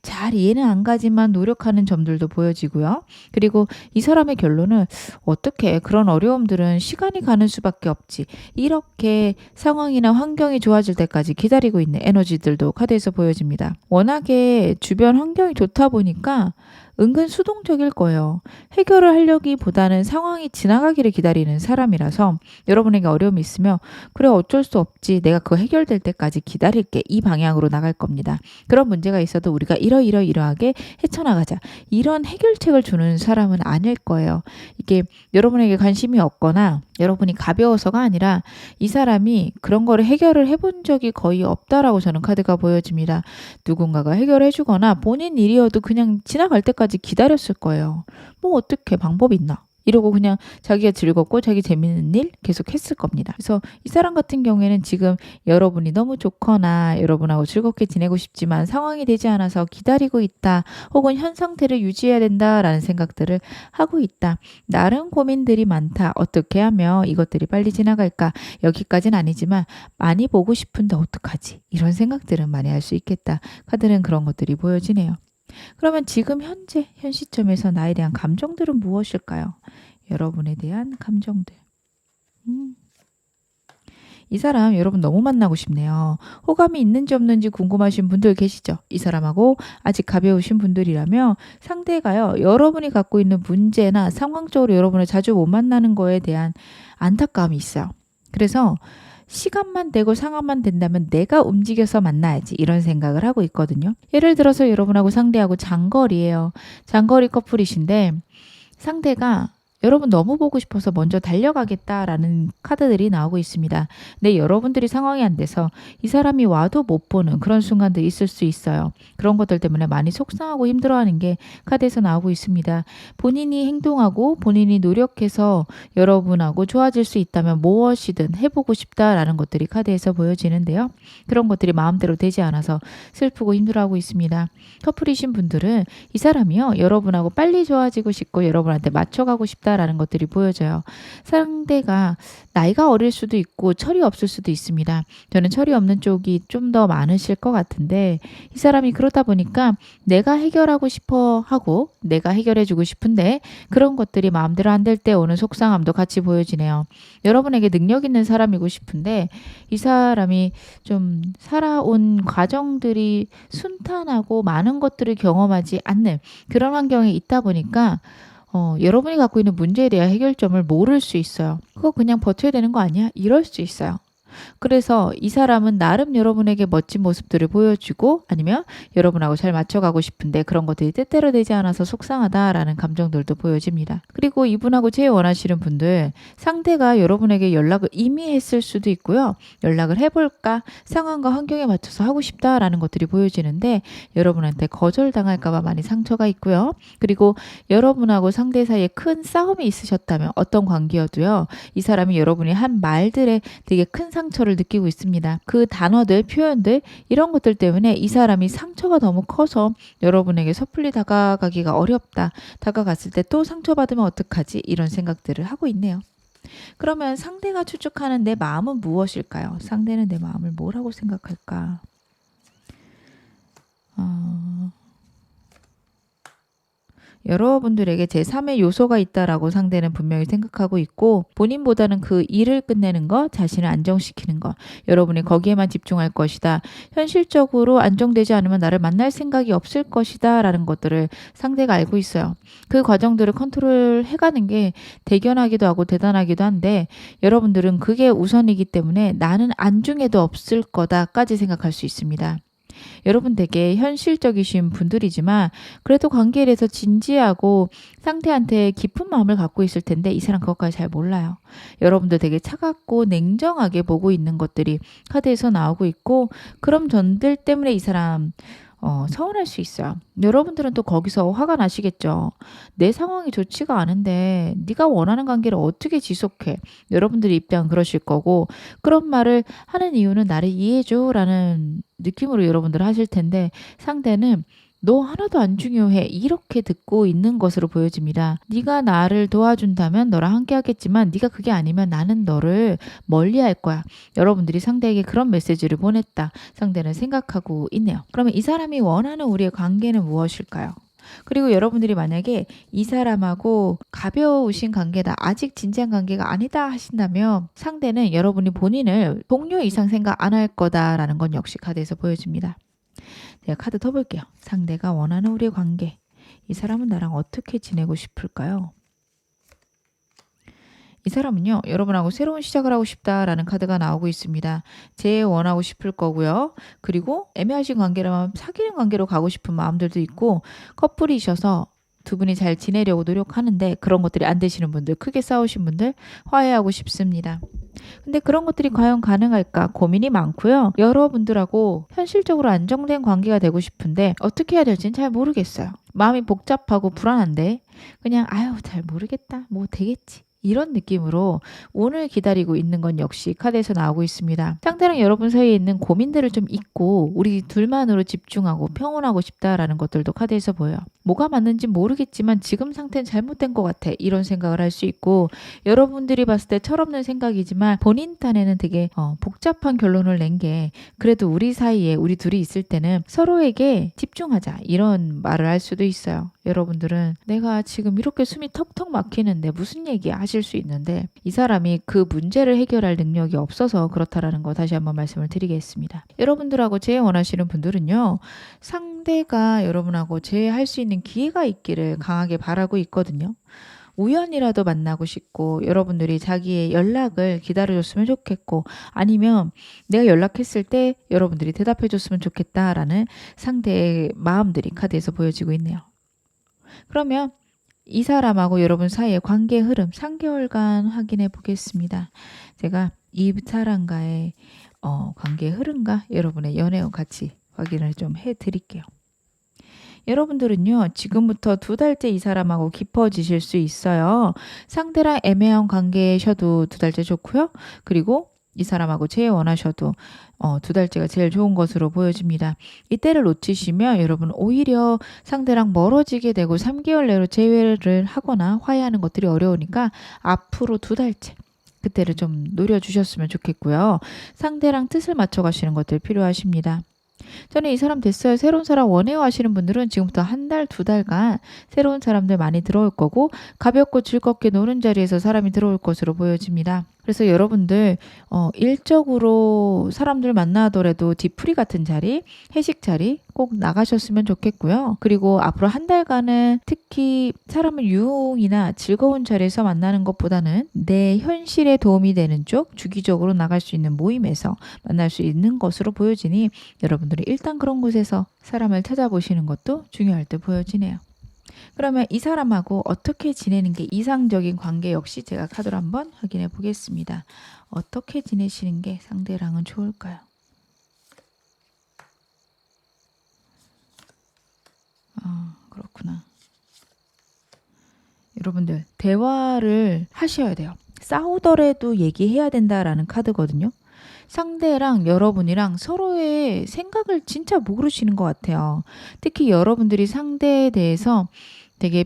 잘 이해는 안 가지만 노력하는 점들도 보여지고요. 그리고 이 사람의 결론은 어떻게 그런 어려움들은 시간이 가는 수밖에 없지. 이렇게 상황이나 환경이 좋아질 때까지 기다리고 있는 에너지들도 카드에서 보여집니다. 워낙에 주변 환경이 좋다 보니까 은근 수동적일 거예요. 해결을 하려기보다는 상황이 지나가기를 기다리는 사람이라서 여러분에게 어려움이 있으면 그래 어쩔 수 없지 내가 그거 해결될 때까지 기다릴게 이 방향으로 나갈 겁니다. 그런 문제가 있어도 우리가 이러이러이러하게 헤쳐나가자 이런 해결책을 주는 사람은 아닐 거예요. 이게 여러분에게 관심이 없거나 여러분이 가벼워서가 아니라 이 사람이 그런 거를 해결을 해본 적이 거의 없다라고 저는 카드가 보여집니다. 누군가가 해결해 주거나 본인 일이어도 그냥 지나갈 때까지 기다렸을 거예요. 뭐 어떻게 방법이 있나? 이러고 그냥 자기가 즐겁고 자기 재밌는 일 계속 했을 겁니다. 그래서 이 사람 같은 경우에는 지금 여러분이 너무 좋거나 여러분하고 즐겁게 지내고 싶지만 상황이 되지 않아서 기다리고 있다. 혹은 현 상태를 유지해야 된다라는 생각들을 하고 있다. 나름 고민들이 많다. 어떻게 하면 이것들이 빨리 지나갈까? 여기까지는 아니지만 많이 보고 싶은데 어떡하지? 이런 생각들은 많이 할 수 있겠다. 카드는 그런 것들이 보여지네요. 그러면 지금 현재 현 시점에서 나에 대한 감정들은 무엇일까요? 여러분에 대한 감정들. 이 사람 여러분 너무 만나고 싶네요. 호감이 있는지 없는지 궁금하신 분들 계시죠? 이 사람하고 아직 가벼우신 분들이라면 상대가요. 여러분이 갖고 있는 문제나 상황적으로 여러분을 자주 못 만나는 거에 대한 안타까움이 있어요. 그래서 시간만 되고 상황만 된다면 내가 움직여서 만나야지 이런 생각을 하고 있거든요. 예를 들어서 여러분하고 상대하고 장거리예요. 장거리 커플이신데 상대가 여러분 너무 보고 싶어서 먼저 달려가겠다라는 카드들이 나오고 있습니다. 근데 여러분들이 상황이 안 돼서 이 사람이 와도 못 보는 그런 순간들이 있을 수 있어요. 그런 것들 때문에 많이 속상하고 힘들어하는 게 카드에서 나오고 있습니다. 본인이 행동하고 본인이 노력해서 여러분하고 좋아질 수 있다면 무엇이든 해보고 싶다라는 것들이 카드에서 보여지는데요. 그런 것들이 마음대로 되지 않아서 슬프고 힘들어하고 있습니다. 커플이신 분들은 이 사람이요. 여러분하고 빨리 좋아지고 싶고 여러분한테 맞춰가고 싶다 라는 것들이 보여져요. 상대가 나이가 어릴 수도 있고 철이 없을 수도 있습니다. 저는 철이 없는 쪽이 좀 더 많으실 것 같은데 이 사람이 그러다 보니까 내가 해결하고 싶어 하고 내가 해결해 주고 싶은데 그런 것들이 마음대로 안 될 때 오는 속상함도 같이 보여지네요. 여러분에게 능력 있는 사람이고 싶은데 이 사람이 좀 살아온 과정들이 순탄하고 많은 것들을 경험하지 않는 그런 환경에 있다 보니까 여러분이 갖고 있는 문제에 대한 해결점을 모를 수 있어요. 그거 그냥 버텨야 되는 거 아니야? 이럴 수 있어요. 그래서 이 사람은 나름 여러분에게 멋진 모습들을 보여주고 아니면 여러분하고 잘 맞춰가고 싶은데 그런 것들이 때때로 되지 않아서 속상하다라는 감정들도 보여집니다. 그리고 이분하고 제일 원하시는 분들 상대가 여러분에게 연락을 이미 했을 수도 있고요. 연락을 해볼까 상황과 환경에 맞춰서 하고 싶다라는 것들이 보여지는데 여러분한테 거절당할까 봐 많이 상처가 있고요. 그리고 여러분하고 상대 사이에 큰 싸움이 있으셨다면 어떤 관계여도요. 이 사람이 여러분이 한 말들에 되게 큰 상처를 느끼고 있습니다. 그 단어들, 표현들 이런 것들 때문에 이 사람이 상처가 너무 커서 여러분에게 섣불리 다가가기가 어렵다. 다가갔을 때 또 상처받으면 어떡하지? 이런 생각들을 하고 있네요. 그러면 상대가 추측하는 내 마음은 무엇일까요? 상대는 내 마음을 뭐라고 생각할까? 여러분들에게 제3의 요소가 있다라고 상대는 분명히 생각하고 있고 본인보다는 그 일을 끝내는 것, 자신을 안정시키는 것, 여러분이 거기에만 집중할 것이다. 현실적으로 안정되지 않으면 나를 만날 생각이 없을 것이다 라는 것들을 상대가 알고 있어요. 그 과정들을 컨트롤 해가는 게 대견하기도 하고 대단하기도 한데 여러분들은 그게 우선이기 때문에 나는 안중에도 없을 거다까지 생각할 수 있습니다. 여러분 되게 현실적이신 분들이지만 그래도 관계에 대해서 진지하고 상대한테 깊은 마음을 갖고 있을 텐데 이 사람 그것까지 잘 몰라요. 여러분들 되게 차갑고 냉정하게 보고 있는 것들이 카드에서 나오고 있고 그런 점들 때문에 이 사람 서운할 수 있어요. 여러분들은 또 거기서 화가 나시겠죠. 내 상황이 좋지가 않은데 네가 원하는 관계를 어떻게 지속해? 여러분들의 입장은 그러실 거고 그런 말을 하는 이유는 나를 이해해줘 라는 느낌으로 여러분들 하실 텐데 상대는 너 하나도 안 중요해 이렇게 듣고 있는 것으로 보여집니다. 네가 나를 도와준다면 너랑 함께 하겠지만 네가 그게 아니면 나는 너를 멀리할 거야. 여러분들이 상대에게 그런 메시지를 보냈다. 상대는 생각하고 있네요. 그러면 이 사람이 원하는 우리의 관계는 무엇일까요? 그리고 여러분들이 만약에 이 사람하고 가벼우신 관계다, 아직 진지한 관계가 아니다 하신다면 상대는 여러분이 본인을 동료 이상 생각 안 할 거다라는 건 역시 카드에서 보여집니다. 제가 카드 더 볼게요. 상대가 원하는 우리의 관계. 이 사람은 나랑 어떻게 지내고 싶을까요? 이 사람은요. 여러분하고 새로운 시작을 하고 싶다라는 카드가 나오고 있습니다. 재원하고 싶을 거고요. 그리고 애매하신 관계라면 사귀는 관계로 가고 싶은 마음들도 있고 커플이셔서 두 분이 잘 지내려고 노력하는데 그런 것들이 안 되시는 분들, 크게 싸우신 분들 화해하고 싶습니다. 근데 그런 것들이 과연 가능할까 고민이 많고요. 여러분들하고 현실적으로 안정된 관계가 되고 싶은데 어떻게 해야 될지는 잘 모르겠어요. 마음이 복잡하고 불안한데 그냥 아유 잘 모르겠다. 뭐 되겠지. 이런 느낌으로 오늘 기다리고 있는 건 역시 카드에서 나오고 있습니다. 상대랑 여러분 사이에 있는 고민들을 좀 잊고 우리 둘만으로 집중하고 평온하고 싶다라는 것들도 카드에서 보여요. 뭐가 맞는지 모르겠지만 지금 상태는 잘못된 것 같아. 이런 생각을 할 수 있고 여러분들이 봤을 때 철없는 생각이지만 본인 딴에는 되게 복잡한 결론을 낸 게 그래도 우리 사이에 우리 둘이 있을 때는 서로에게 집중하자. 이런 말을 할 수도 있어요. 여러분들은 내가 지금 이렇게 숨이 턱턱 막히는데 무슨 얘기 하실 수 있는데 이 사람이 그 문제를 해결할 능력이 없어서 그렇다라는 거 다시 한번 말씀을 드리겠습니다. 여러분들하고 재원하시는 분들은요. 상대가 여러분하고 재할 수 있는 기회가 있기를 강하게 바라고 있거든요. 우연이라도 만나고 싶고 여러분들이 자기의 연락을 기다려줬으면 좋겠고 아니면 내가 연락했을 때 여러분들이 대답해줬으면 좋겠다라는 상대의 마음들이 카드에서 보여지고 있네요. 그러면 이 사람하고 여러분 사이의 관계 흐름 3개월간 확인해 보겠습니다. 제가 이 사람과의 관계 흐름과 여러분의 연애운 같이 확인을 좀 해드릴게요. 여러분들은요. 지금부터 2달째 이 사람하고 깊어지실 수 있어요. 상대랑 애매한 관계셔도 2달째 좋고요. 그리고 이 사람하고 재원하셔도 2달째가 제일 좋은 것으로 보여집니다. 이때를 놓치시면 여러분 오히려 상대랑 멀어지게 되고 3개월 내로 재회를 하거나 화해하는 것들이 어려우니까 앞으로 2달째 그때를 좀 노려주셨으면 좋겠고요. 상대랑 뜻을 맞춰 가시는 것들 필요하십니다. 저는 이 사람 됐어요. 새로운 사람 원해요 하시는 분들은 지금부터 1달, 2달간 새로운 사람들 많이 들어올 거고 가볍고 즐겁게 노는 자리에서 사람이 들어올 것으로 보여집니다. 그래서 여러분들 일적으로 사람들 만나더라도 디프리 같은 자리, 회식 자리 꼭 나가셨으면 좋겠고요. 그리고 앞으로 1달간은 특히 사람을 유흥이나 즐거운 자리에서 만나는 것보다는 내 현실에 도움이 되는 쪽 주기적으로 나갈 수 있는 모임에서 만날 수 있는 것으로 보여지니 여러분들이 일단 그런 곳에서 사람을 찾아보시는 것도 중요할 때 보여지네요. 그러면 이 사람하고 어떻게 지내는 게 이상적인 관계 역시 제가 카드로 한번 확인해 보겠습니다. 어떻게 지내시는 게 상대랑은 좋을까요? 그렇구나. 여러분들 대화를 하셔야 돼요. 싸우더라도 얘기해야 된다라는 카드거든요. 상대랑 여러분이랑 서로의 생각을 진짜 모르시는 것 같아요. 특히 여러분들이 상대에 대해서 되게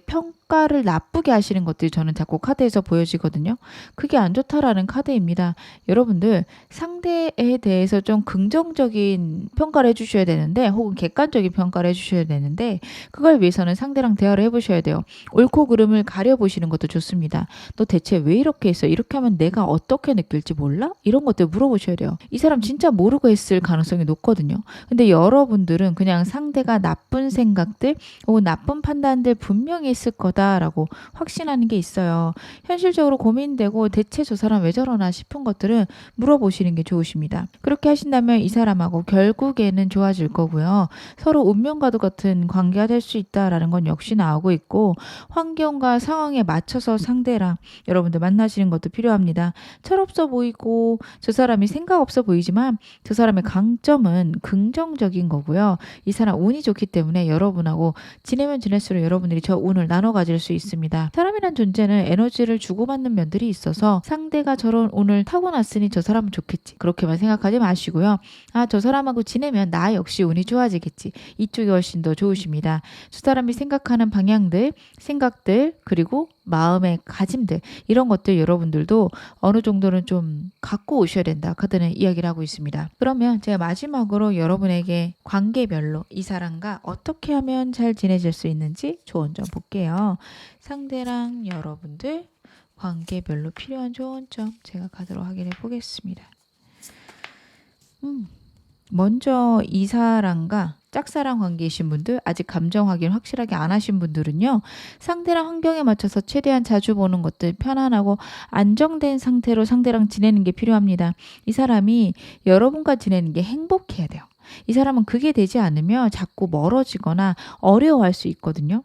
평가를 나쁘게 하시는 것들이 저는 자꾸 카드에서 보여지거든요. 그게 안 좋다라는 카드입니다. 여러분들 상대에 대해서 좀 긍정적인 평가를 해주셔야 되는데 혹은 객관적인 평가를 해주셔야 되는데 그걸 위해서는 상대랑 대화를 해보셔야 돼요. 옳고 그름을 가려보시는 것도 좋습니다. 너 대체 왜 이렇게 했어? 이렇게 하면 내가 어떻게 느낄지 몰라? 이런 것들 물어보셔야 돼요. 이 사람 진짜 모르고 했을 가능성이 높거든요. 근데 여러분들은 그냥 상대가 나쁜 생각들 혹은 나쁜 판단들 분명히 했을 거다라고 확신하는 게 있어요. 현실적으로 고민되고 대체 저 사람 왜 저러나 싶은 것들은 물어보시는 게 좋으십니다. 그렇게 하신다면 이 사람하고 결국에는 좋아질 거고요. 서로 운명과도 같은 관계가 될 수 있다라는 건 역시 나오고 있고 환경과 상황에 맞춰서 상대랑 여러분들 만나시는 것도 필요합니다. 철없어 보이고 저 사람이 생각 없어 보이지만 저 사람의 강점은 긍정적인 거고요. 이 사람 운이 좋기 때문에 여러분하고 지내면 지낼수록 여러분들이 저 운을 나눠 가질 수 있습니다. 사람이란 존재는 에너지를 주고받는 면들이 있어서 상대가 저런 운을 타고났으니 저 사람은 좋겠지. 그렇게만 생각하지 마시고요. 아, 저 사람하고 지내면 나 역시 운이 좋아지겠지. 이쪽이 훨씬 더 좋으십니다. 저 사람이 생각하는 방향들, 생각들, 그리고 마음의 가짐들 이런 것들 여러분들도 어느 정도는 좀 갖고 오셔야 된다. 카드는 이야기를 하고 있습니다. 그러면 제가 마지막으로 여러분에게 관계별로 이 사람과 어떻게 하면 잘 지내질 수 있는지 조언 좀 볼게요. 상대랑 여러분들 관계별로 필요한 조언 점 제가 가도록 확인해 보겠습니다. 먼저 이 사람과 짝사랑 관계이신 분들, 아직 감정 확인 확실하게 안 하신 분들은요. 상대랑 환경에 맞춰서 최대한 자주 보는 것들, 편안하고 안정된 상태로 상대랑 지내는 게 필요합니다. 이 사람이 여러분과 지내는 게 행복해야 돼요. 이 사람은 그게 되지 않으면 자꾸 멀어지거나 어려워할 수 있거든요.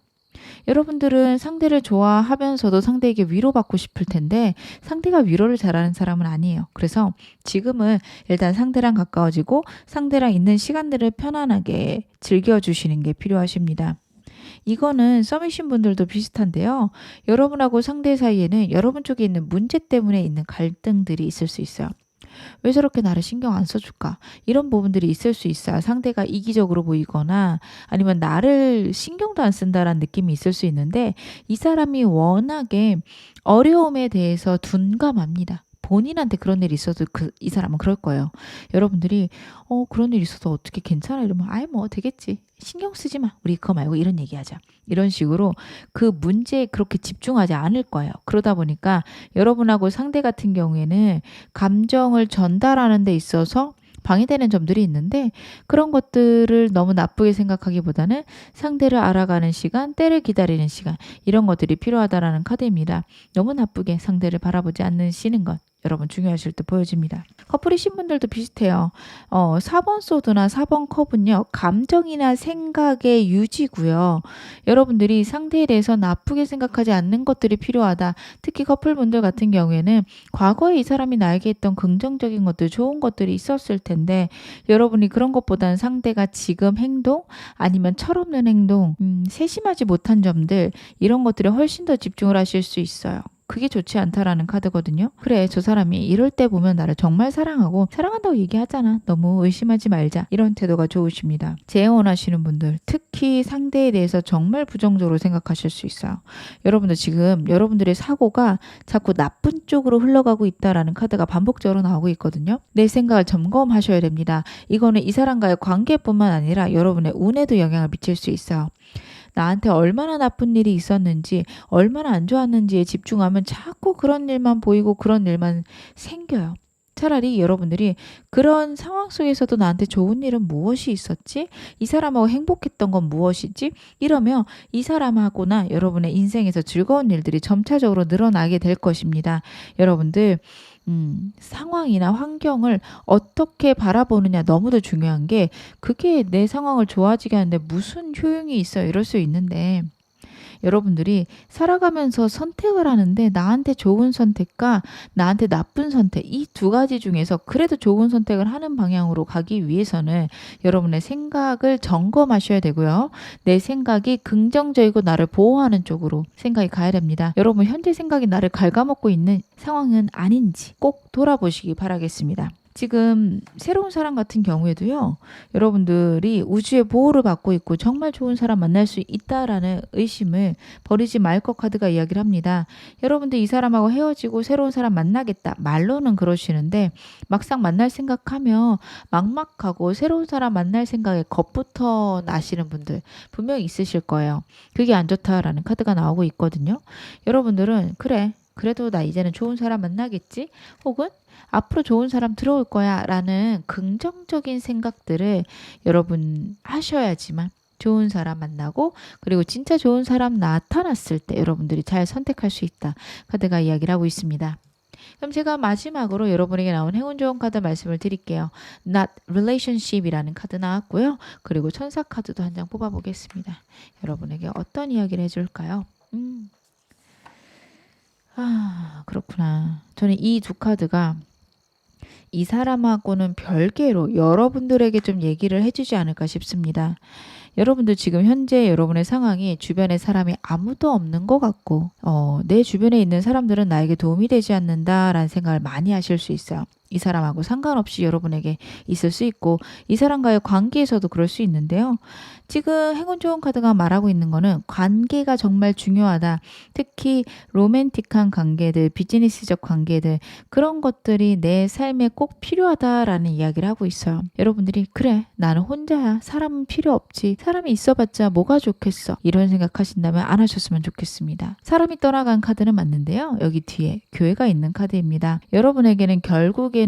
여러분들은 상대를 좋아하면서도 상대에게 위로받고 싶을 텐데 상대가 위로를 잘하는 사람은 아니에요. 그래서 지금은 일단 상대랑 가까워지고 상대랑 있는 시간들을 편안하게 즐겨주시는 게 필요하십니다. 이거는 썸이신 분들도 비슷한데요. 여러분하고 상대 사이에는 여러분 쪽에 있는 문제 때문에 있는 갈등들이 있을 수 있어요. 왜 저렇게 나를 신경 안 써줄까? 이런 부분들이 있을 수 있어요. 상대가 이기적으로 보이거나 아니면 나를 신경도 안 쓴다라는 느낌이 있을 수 있는데 이 사람이 워낙에 어려움에 대해서 둔감합니다. 본인한테 그런 일이 있어도 이 사람은 그럴 거예요. 여러분들이 그런 일 있어서 어떻게 괜찮아? 이러면 아이 뭐 되겠지. 신경 쓰지 마. 우리 그거 말고 이런 얘기하자. 이런 식으로 그 문제에 그렇게 집중하지 않을 거예요. 그러다 보니까 여러분하고 상대 같은 경우에는 감정을 전달하는 데 있어서 방해되는 점들이 있는데 그런 것들을 너무 나쁘게 생각하기보다는 상대를 알아가는 시간, 때를 기다리는 시간 이런 것들이 필요하다라는 카드입니다. 너무 나쁘게 상대를 바라보지 않으시는 것 여러분 중요하실 때 보여집니다. 커플이신 분들도 비슷해요. 4번 소드나 4번 컵은요. 감정이나 생각의 유지고요. 여러분들이 상대에 대해서 나쁘게 생각하지 않는 것들이 필요하다. 특히 커플분들 같은 경우에는 과거에 이 사람이 나에게 했던 긍정적인 것들, 좋은 것들이 있었을 텐데 여러분이 그런 것보다는 상대가 지금 행동 아니면 철없는 행동, 세심하지 못한 점들 이런 것들에 훨씬 더 집중을 하실 수 있어요. 그게 좋지 않다라는 카드거든요. 그래 저 사람이 이럴 때 보면 나를 정말 사랑하고 사랑한다고 얘기하잖아. 너무 의심하지 말자. 이런 태도가 좋으십니다. 재혼하시는 분들 특히 상대에 대해서 정말 부정적으로 생각하실 수 있어요. 여러분들 지금 여러분들의 사고가 자꾸 나쁜 쪽으로 흘러가고 있다라는 카드가 반복적으로 나오고 있거든요. 내 생각을 점검하셔야 됩니다. 이거는 이 사람과의 관계뿐만 아니라 여러분의 운에도 영향을 미칠 수 있어요. 나한테 얼마나 나쁜 일이 있었는지 얼마나 안 좋았는지에 집중하면 자꾸 그런 일만 보이고 그런 일만 생겨요. 차라리 여러분들이 그런 상황 속에서도 나한테 좋은 일은 무엇이 있었지? 이 사람하고 행복했던 건 무엇이지? 이러면 이 사람하고나 여러분의 인생에서 즐거운 일들이 점차적으로 늘어나게 될 것입니다. 여러분들 상황이나 환경을 어떻게 바라보느냐 너무도 중요한 게 그게 내 상황을 좋아지게 하는데 무슨 효용이 있어요. 이럴 수 있는데 여러분들이 살아가면서 선택을 하는데 나한테 좋은 선택과 나한테 나쁜 선택 이 두 가지 중에서 그래도 좋은 선택을 하는 방향으로 가기 위해서는 여러분의 생각을 점검하셔야 되고요. 내 생각이 긍정적이고 나를 보호하는 쪽으로 생각이 가야 됩니다. 여러분 현재 생각이 나를 갉아먹고 있는 상황은 아닌지 꼭 돌아보시기 바라겠습니다. 지금 새로운 사람 같은 경우에도요. 여러분들이 우주의 보호를 받고 있고 정말 좋은 사람 만날 수 있다라는 의심을 버리지 말 것 카드가 이야기를 합니다. 여러분들 이 사람하고 헤어지고 새로운 사람 만나겠다. 말로는 그러시는데 막상 만날 생각하면 막막하고 새로운 사람 만날 생각에 겁부터 나시는 분들 분명히 있으실 거예요. 그게 안 좋다라는 카드가 나오고 있거든요. 여러분들은 그래. 그래도 나 이제는 좋은 사람 만나겠지? 혹은 앞으로 좋은 사람 들어올 거야 라는 긍정적인 생각들을 여러분 하셔야지만 좋은 사람 만나고 그리고 진짜 좋은 사람 나타났을 때 여러분들이 잘 선택할 수 있다. 카드가 이야기를 하고 있습니다. 그럼 제가 마지막으로 여러분에게 나온 행운 좋은 카드 말씀을 드릴게요. Not Relationship이라는 카드 나왔고요. 그리고 천사 카드도 한 장 뽑아보겠습니다. 여러분에게 어떤 이야기를 해줄까요? 그렇구나. 저는 이 두 카드가 이 사람하고는 별개로 여러분들에게 좀 얘기를 해주지 않을까 싶습니다. 여러분들 지금 현재 여러분의 상황이 주변에 사람이 아무도 없는 것 같고 내 주변에 있는 사람들은 나에게 도움이 되지 않는다라는 생각을 많이 하실 수 있어요. 이 사람하고 상관없이 여러분에게 있을 수 있고 이 사람과의 관계에서도 그럴 수 있는데요. 지금 행운 좋은 카드가 말하고 있는 거는 관계가 정말 중요하다. 특히 로맨틱한 관계들, 비즈니스적 관계들 그런 것들이 내 삶에 꼭 필요하다라는 이야기를 하고 있어요. 여러분들이 그래 나는 혼자야. 사람은 필요 없지. 사람이 있어봤자 뭐가 좋겠어. 이런 생각하신다면 안 하셨으면 좋겠습니다. 사람이 떠나간 카드는 맞는데요. 여기 뒤에 교회가 있는 카드입니다. 여러분에게는 결국에는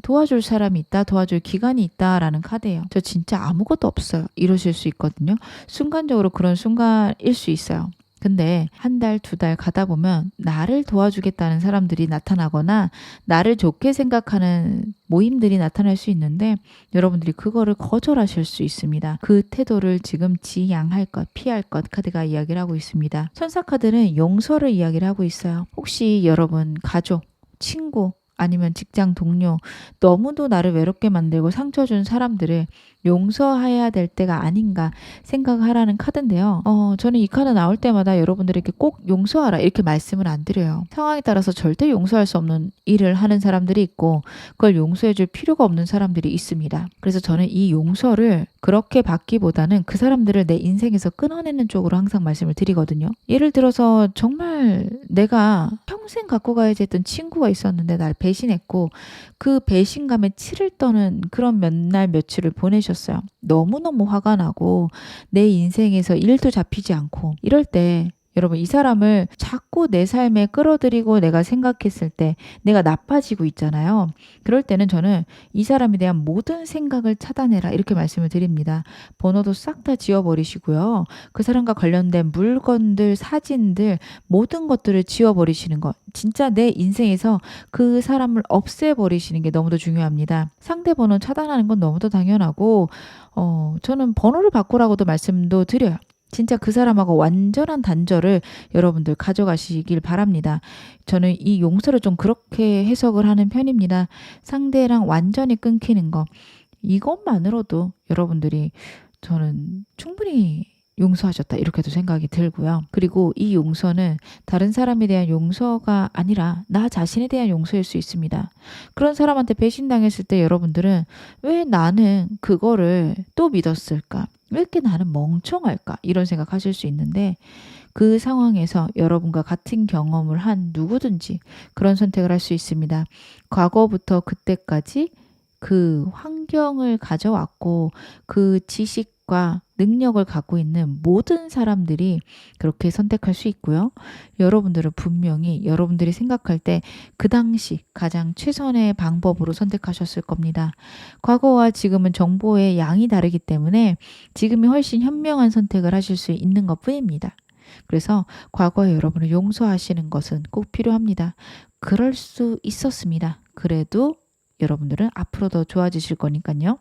도와줄 사람이 있다, 도와줄 기간이 있다라는 카드예요. 저 진짜 아무것도 없어요. 이러실 수 있거든요. 순간적으로 그런 순간일 수 있어요. 근데 한 달, 두 달 가다 보면 나를 도와주겠다는 사람들이 나타나거나 나를 좋게 생각하는 모임들이 나타날 수 있는데 여러분들이 그거를 거절하실 수 있습니다. 그 태도를 지금 지양할 것, 피할 것 카드가 이야기를 하고 있습니다. 천사 카드는 용서를 이야기를 하고 있어요. 혹시 여러분 가족, 친구, 아니면 직장 동료, 너무도 나를 외롭게 만들고 상처 준 사람들을 용서해야 될 때가 아닌가 생각하라는 카드인데요. 저는 이 카드 나올 때마다 여러분들에게 꼭 용서하라 이렇게 말씀을 안 드려요. 상황에 따라서 절대 용서할 수 없는 일을 하는 사람들이 있고 그걸 용서해 줄 필요가 없는 사람들이 있습니다. 그래서 저는 이 용서를 그렇게 받기보다는 그 사람들을 내 인생에서 끊어내는 쪽으로 항상 말씀을 드리거든요. 예를 들어서 정말 내가 평생 갖고 가야지 했던 친구가 있었는데 날 배신했고 그 배신감에 치를 떠는 그런 몇 날 며칠을 보내셨어요. 너무너무 화가 나고 내 인생에서 일도 잡히지 않고 이럴 때 여러분 이 사람을 자꾸 내 삶에 끌어들이고 내가 생각했을 때 내가 나빠지고 있잖아요. 그럴 때는 저는 이 사람에 대한 모든 생각을 차단해라 이렇게 말씀을 드립니다. 번호도 싹 다 지워버리시고요. 그 사람과 관련된 물건들, 사진들 모든 것들을 지워버리시는 것. 진짜 내 인생에서 그 사람을 없애버리시는 게 너무도 중요합니다. 상대 번호 차단하는 건 너무도 당연하고 저는 번호를 바꾸라고도 말씀도 드려요. 진짜 그 사람하고 완전한 단절을 여러분들 가져가시길 바랍니다. 저는 이 용서를 좀 그렇게 해석을 하는 편입니다. 상대랑 완전히 끊기는 거. 이것만으로도 여러분들이 저는 충분히 용서하셨다 이렇게도 생각이 들고요. 그리고 이 용서는 다른 사람에 대한 용서가 아니라 나 자신에 대한 용서일 수 있습니다. 그런 사람한테 배신당했을 때 여러분들은 왜 나는 그거를 또 믿었을까? 왜 이렇게 나는 멍청할까? 이런 생각하실 수 있는데 그 상황에서 여러분과 같은 경험을 한 누구든지 그런 선택을 할 수 있습니다. 과거부터 그때까지 그 환경을 가져왔고 그 지식과 능력을 갖고 있는 모든 사람들이 그렇게 선택할 수 있고요. 여러분들은 분명히 여러분들이 생각할 때 그 당시 가장 최선의 방법으로 선택하셨을 겁니다. 과거와 지금은 정보의 양이 다르기 때문에 지금이 훨씬 현명한 선택을 하실 수 있는 것 뿐입니다. 그래서 과거에 여러분을 용서하시는 것은 꼭 필요합니다. 그럴 수 있었습니다. 그래도 여러분들은 앞으로 더 좋아지실 거니까요.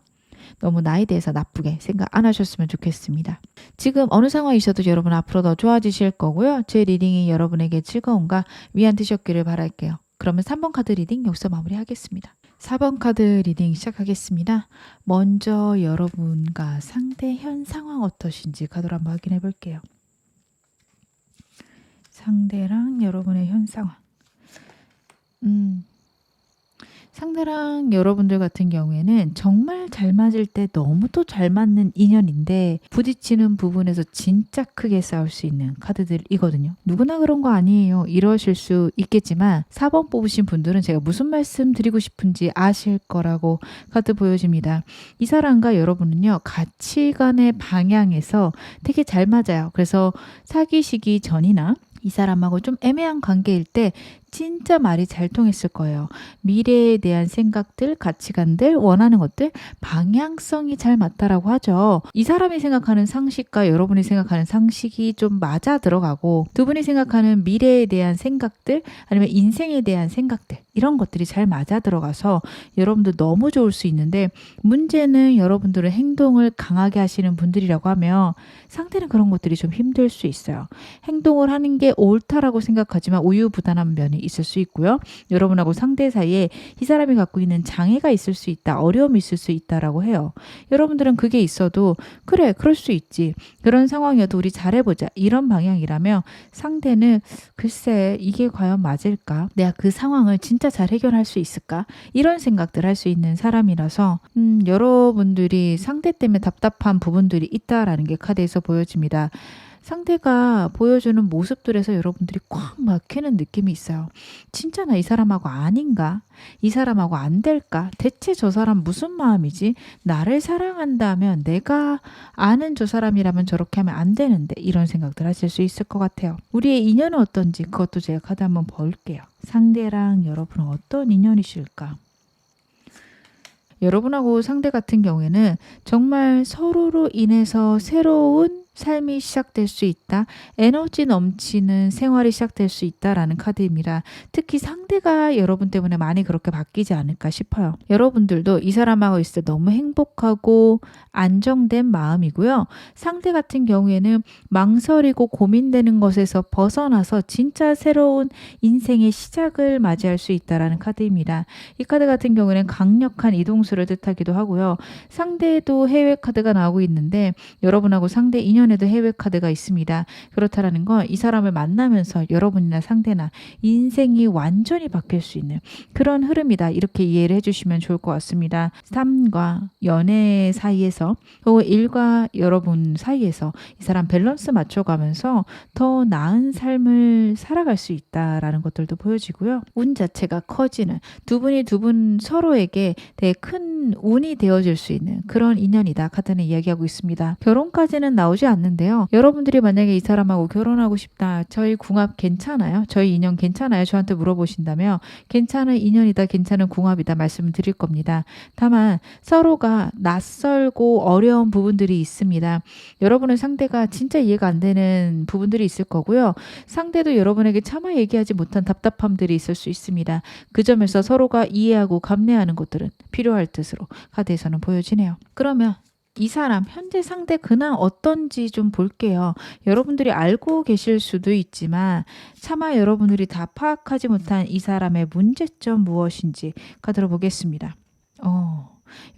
너무 나에 대해서 나쁘게 생각 안 하셨으면 좋겠습니다. 지금 어느 상황이 있어도 여러분 앞으로 더 좋아지실 거고요. 제 리딩이 여러분에게 즐거움과 위안 되셨기를 바랄게요. 그러면 3번 카드 리딩 여기서 마무리하겠습니다. 4번 카드 리딩 시작하겠습니다. 먼저 여러분과 상대 현 상황 어떠신지 카드로 한번 확인해 볼게요. 상대랑 여러분의 현 상황. 상대랑 여러분들 같은 경우에는 정말 잘 맞을 때 너무 또 잘 맞는 인연인데 부딪히는 부분에서 진짜 크게 싸울 수 있는 카드들이거든요. 누구나 그런 거 아니에요. 이러실 수 있겠지만 4번 뽑으신 분들은 제가 무슨 말씀 드리고 싶은지 아실 거라고 카드 보여집니다. 이 사람과 여러분은요, 가치관의 방향에서 되게 잘 맞아요. 그래서 사귀시기 전이나 이 사람하고 좀 애매한 관계일 때 진짜 말이 잘 통했을 거예요. 미래에 대한 생각들, 가치관들, 원하는 것들, 방향성이 잘 맞다라고 하죠. 이 사람이 생각하는 상식과 여러분이 생각하는 상식이 좀 맞아 들어가고 두 분이 생각하는 미래에 대한 생각들, 아니면 인생에 대한 생각들, 이런 것들이 잘 맞아 들어가서 여러분들 너무 좋을 수 있는데, 문제는 여러분들은 행동을 강하게 하시는 분들이라고 하면 상대는 그런 것들이 좀 힘들 수 있어요. 행동을 하는 게 옳다라고 생각하지만 우유부단한 면이 있을 수 있고요. 여러분하고 상대 사이에 이 사람이 갖고 있는 장애가 있을 수 있다, 어려움이 있을 수 있다라고 해요. 여러분들은 그게 있어도 그래, 그럴 수 있지, 그런 상황이어도 우리 잘해보자, 이런 방향이라면 상대는 글쎄 이게 과연 맞을까? 내가 그 상황을 진짜 잘 해결할 수 있을까? 이런 생각들 할 수 있는 사람이라서 여러분들이 상대 때문에 답답한 부분들이 있다라는 게 카드에서 보여집니다. 상대가 보여주는 모습들에서 여러분들이 꽉 막히는 느낌이 있어요. 진짜 나 이 사람하고 아닌가? 이 사람하고 안 될까? 대체 저 사람 무슨 마음이지? 나를 사랑한다면, 내가 아는 저 사람이라면 저렇게 하면 안 되는데, 이런 생각들 하실 수 있을 것 같아요. 우리의 인연은 어떤지 그것도 제가 카드 한번 볼게요. 상대랑 여러분은 어떤 인연이실까? 여러분하고 상대 같은 경우에는 정말 서로로 인해서 새로운 삶이 시작될 수 있다. 에너지 넘치는 생활이 시작될 수 있다라는 카드입니다. 특히 상대가 여러분 때문에 많이 그렇게 바뀌지 않을까 싶어요. 여러분들도 이 사람하고 있을 때 너무 행복하고 안정된 마음이고요. 상대 같은 경우에는 망설이고 고민되는 것에서 벗어나서 진짜 새로운 인생의 시작을 맞이할 수 있다라는 카드입니다. 이 카드 같은 경우에는 강력한 이동수를 뜻하기도 하고요. 상대도 해외 카드가 나오고 있는데 여러분하고 상대 인연에도 해외 카드가 있습니다. 그렇다라는 건 이 사람을 만나면서 여러분이나 상대나 인생이 완전히 바뀔 수 있는 그런 흐름이다, 이렇게 이해를 해주시면 좋을 것 같습니다. 삶과 연애 사이에서 혹은 일과 여러분 사이에서 이 사람 밸런스 맞춰가면서 더 나은 삶을 살아갈 수 있다라는 것들도 보여지고요. 운 자체가 커지는, 두 분 서로에게 되게 큰 운이 되어줄 수 있는 그런 인연이다, 카드는 이야기하고 있습니다. 결혼까지는 나오지 않는데요. 여러분들이 만약에 이 사람하고 결혼하고 싶다, 저희 궁합 괜찮아요? 저희 인연 괜찮아요? 저한테 물어보신다면 괜찮은 인연이다, 괜찮은 궁합이다 말씀을 드릴 겁니다. 다만 서로가 낯설고 어려운 부분들이 있습니다. 여러분은 상대가 진짜 이해가 안 되는 부분들이 있을 거고요. 상대도 여러분에게 차마 얘기하지 못한 답답함들이 있을 수 있습니다. 그 점에서 서로가 이해하고 감내하는 것들은 필요할 뜻으로 카드에서는 보여지네요. 그러면 이 사람 현재 상대 근황 어떤지 좀 볼게요. 여러분들이 알고 계실 수도 있지만 차마 여러분들이 다 파악하지 못한 이 사람의 문제점 무엇인지 카드로 보겠습니다.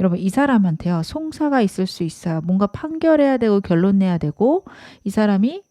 여러분, 이 사람한테요, 송사가 있을 수 있어요. 뭔가 판결해야 되고 결론 내야 되고 이 사람이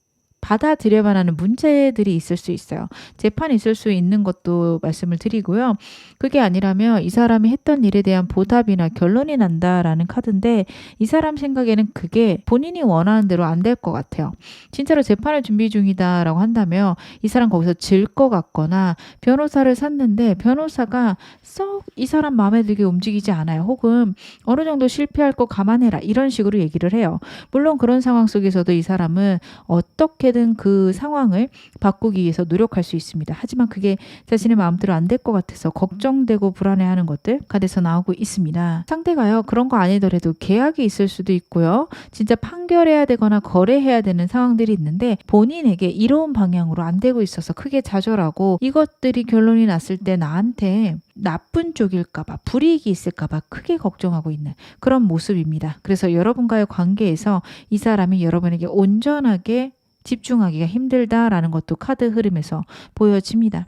받아들여만 하는 문제들이 있을 수 있어요. 재판이 있을 수 있는 것도 말씀을 드리고요. 그게 아니라면 이 사람이 했던 일에 대한 보답이나 결론이 난다라는 카드인데 이 사람 생각에는 그게 본인이 원하는 대로 안 될 것 같아요. 진짜로 재판을 준비 중이다라고 한다면 이 사람 거기서 질 것 같거나 변호사를 샀는데 변호사가 썩 이 사람 마음에 들게 움직이지 않아요. 혹은 어느 정도 실패할 거 감안해라, 이런 식으로 얘기를 해요. 물론 그런 상황 속에서도 이 사람은 어떻게든 그 상황을 바꾸기 위해서 노력할 수 있습니다. 하지만 그게 자신의 마음대로 안 될 것 같아서 걱정되고 불안해하는 것들 카드에서 나오고 있습니다. 상대가요, 그런 거 아니더라도 계약이 있을 수도 있고요. 진짜 판결해야 되거나 거래해야 되는 상황들이 있는데 본인에게 이로운 방향으로 안 되고 있어서 크게 좌절하고 이것들이 결론이 났을 때 나한테 나쁜 쪽일까봐, 불이익이 있을까봐 크게 걱정하고 있는 그런 모습입니다. 그래서 여러분과의 관계에서 이 사람이 여러분에게 온전하게 집중하기가 힘들다라는 것도 카드 흐름에서 보여집니다.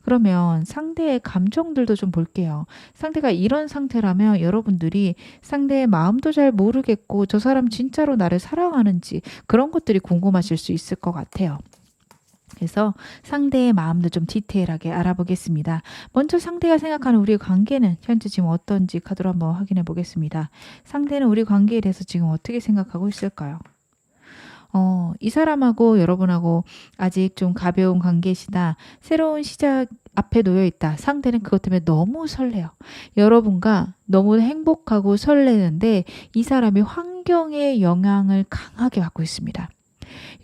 그러면 상대의 감정들도 좀 볼게요. 상대가 이런 상태라면 여러분들이 상대의 마음도 잘 모르겠고 저 사람 진짜로 나를 사랑하는지 그런 것들이 궁금하실 수 있을 것 같아요. 그래서 상대의 마음도 좀 디테일하게 알아보겠습니다. 먼저 상대가 생각하는 우리의 관계는 현재 지금 어떤지 카드로 한번 확인해 보겠습니다. 상대는 우리 관계에 대해서 지금 어떻게 생각하고 있을까요? 이 사람하고 여러분하고 아직 좀 가벼운 관계시다. 새로운 시작 앞에 놓여 있다. 상대는 그것 때문에 너무 설레요. 여러분과 너무 행복하고 설레는데 이 사람이 환경의 영향을 강하게 받고 있습니다.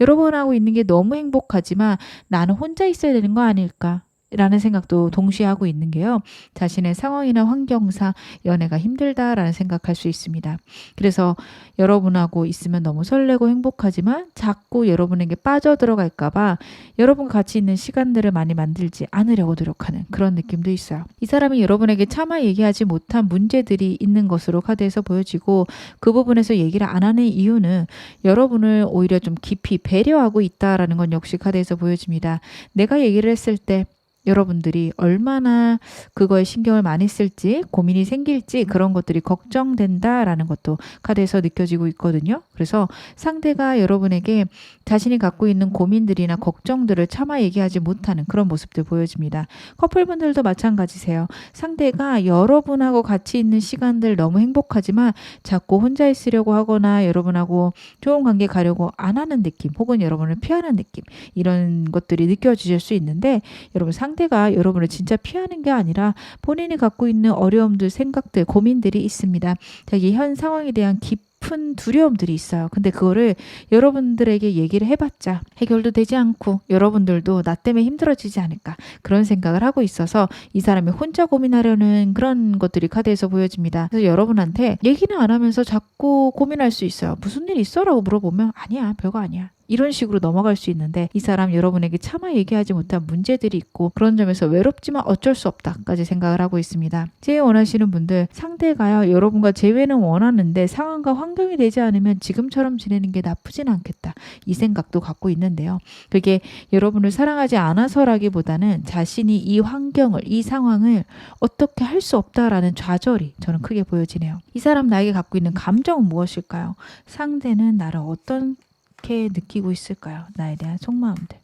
여러분하고 있는 게 너무 행복하지만 나는 혼자 있어야 되는 거 아닐까? 라는 생각도 동시에 하고 있는 게요. 자신의 상황이나 환경상 연애가 힘들다라는 생각할 수 있습니다. 그래서 여러분하고 있으면 너무 설레고 행복하지만 자꾸 여러분에게 빠져들어갈까 봐 여러분과 같이 있는 시간들을 많이 만들지 않으려고 노력하는 그런 느낌도 있어요. 이 사람이 여러분에게 차마 얘기하지 못한 문제들이 있는 것으로 카드에서 보여지고 그 부분에서 얘기를 안 하는 이유는 여러분을 오히려 좀 깊이 배려하고 있다라는 건 역시 카드에서 보여집니다. 내가 얘기를 했을 때 여러분들이 얼마나 그거에 신경을 많이 쓸지 고민이 생길지 그런 것들이 걱정된다라는 것도 카드에서 느껴지고 있거든요. 그래서 상대가 여러분에게 자신이 갖고 있는 고민들이나 걱정들을 차마 얘기하지 못하는 그런 모습들 보여집니다. 커플분들도 마찬가지세요. 상대가 여러분하고 같이 있는 시간들 너무 행복하지만 자꾸 혼자 있으려고 하거나 여러분하고 좋은 관계 가려고 안 하는 느낌 혹은 여러분을 피하는 느낌 이런 것들이 느껴지실 수 있는데 여러분 상대가 여러분을 진짜 피하는 게 아니라 본인이 갖고 있는 어려움들, 생각들, 고민들이 있습니다. 자기 현 상황에 대한 깊은 두려움들이 있어요. 근데 그거를 여러분들에게 얘기를 해봤자 해결도 되지 않고 여러분들도 나 때문에 힘들어지지 않을까 그런 생각을 하고 있어서 이 사람이 혼자 고민하려는 그런 것들이 카드에서 보여집니다. 그래서 여러분한테 얘기는 안 하면서 자꾸 고민할 수 있어요. 무슨 일 있어? 라고 물어보면 아니야, 별거 아니야. 이런 식으로 넘어갈 수 있는데 이 사람 여러분에게 차마 얘기하지 못한 문제들이 있고 그런 점에서 외롭지만 어쩔 수 없다까지 생각을 하고 있습니다. 재회 원하시는 분들 상대가요 여러분과 재회는 원하는데 상황과 환경이 되지 않으면 지금처럼 지내는 게 나쁘진 않겠다 이 생각도 갖고 있는데요. 그게 여러분을 사랑하지 않아서라기보다는 자신이 이 환경을 이 상황을 어떻게 할 수 없다라는 좌절이 저는 크게 보여지네요. 이 사람 나에게 갖고 있는 감정은 무엇일까요? 상대는 나를 어떻게 느끼고 있을까요? 나에 대한 속마음들.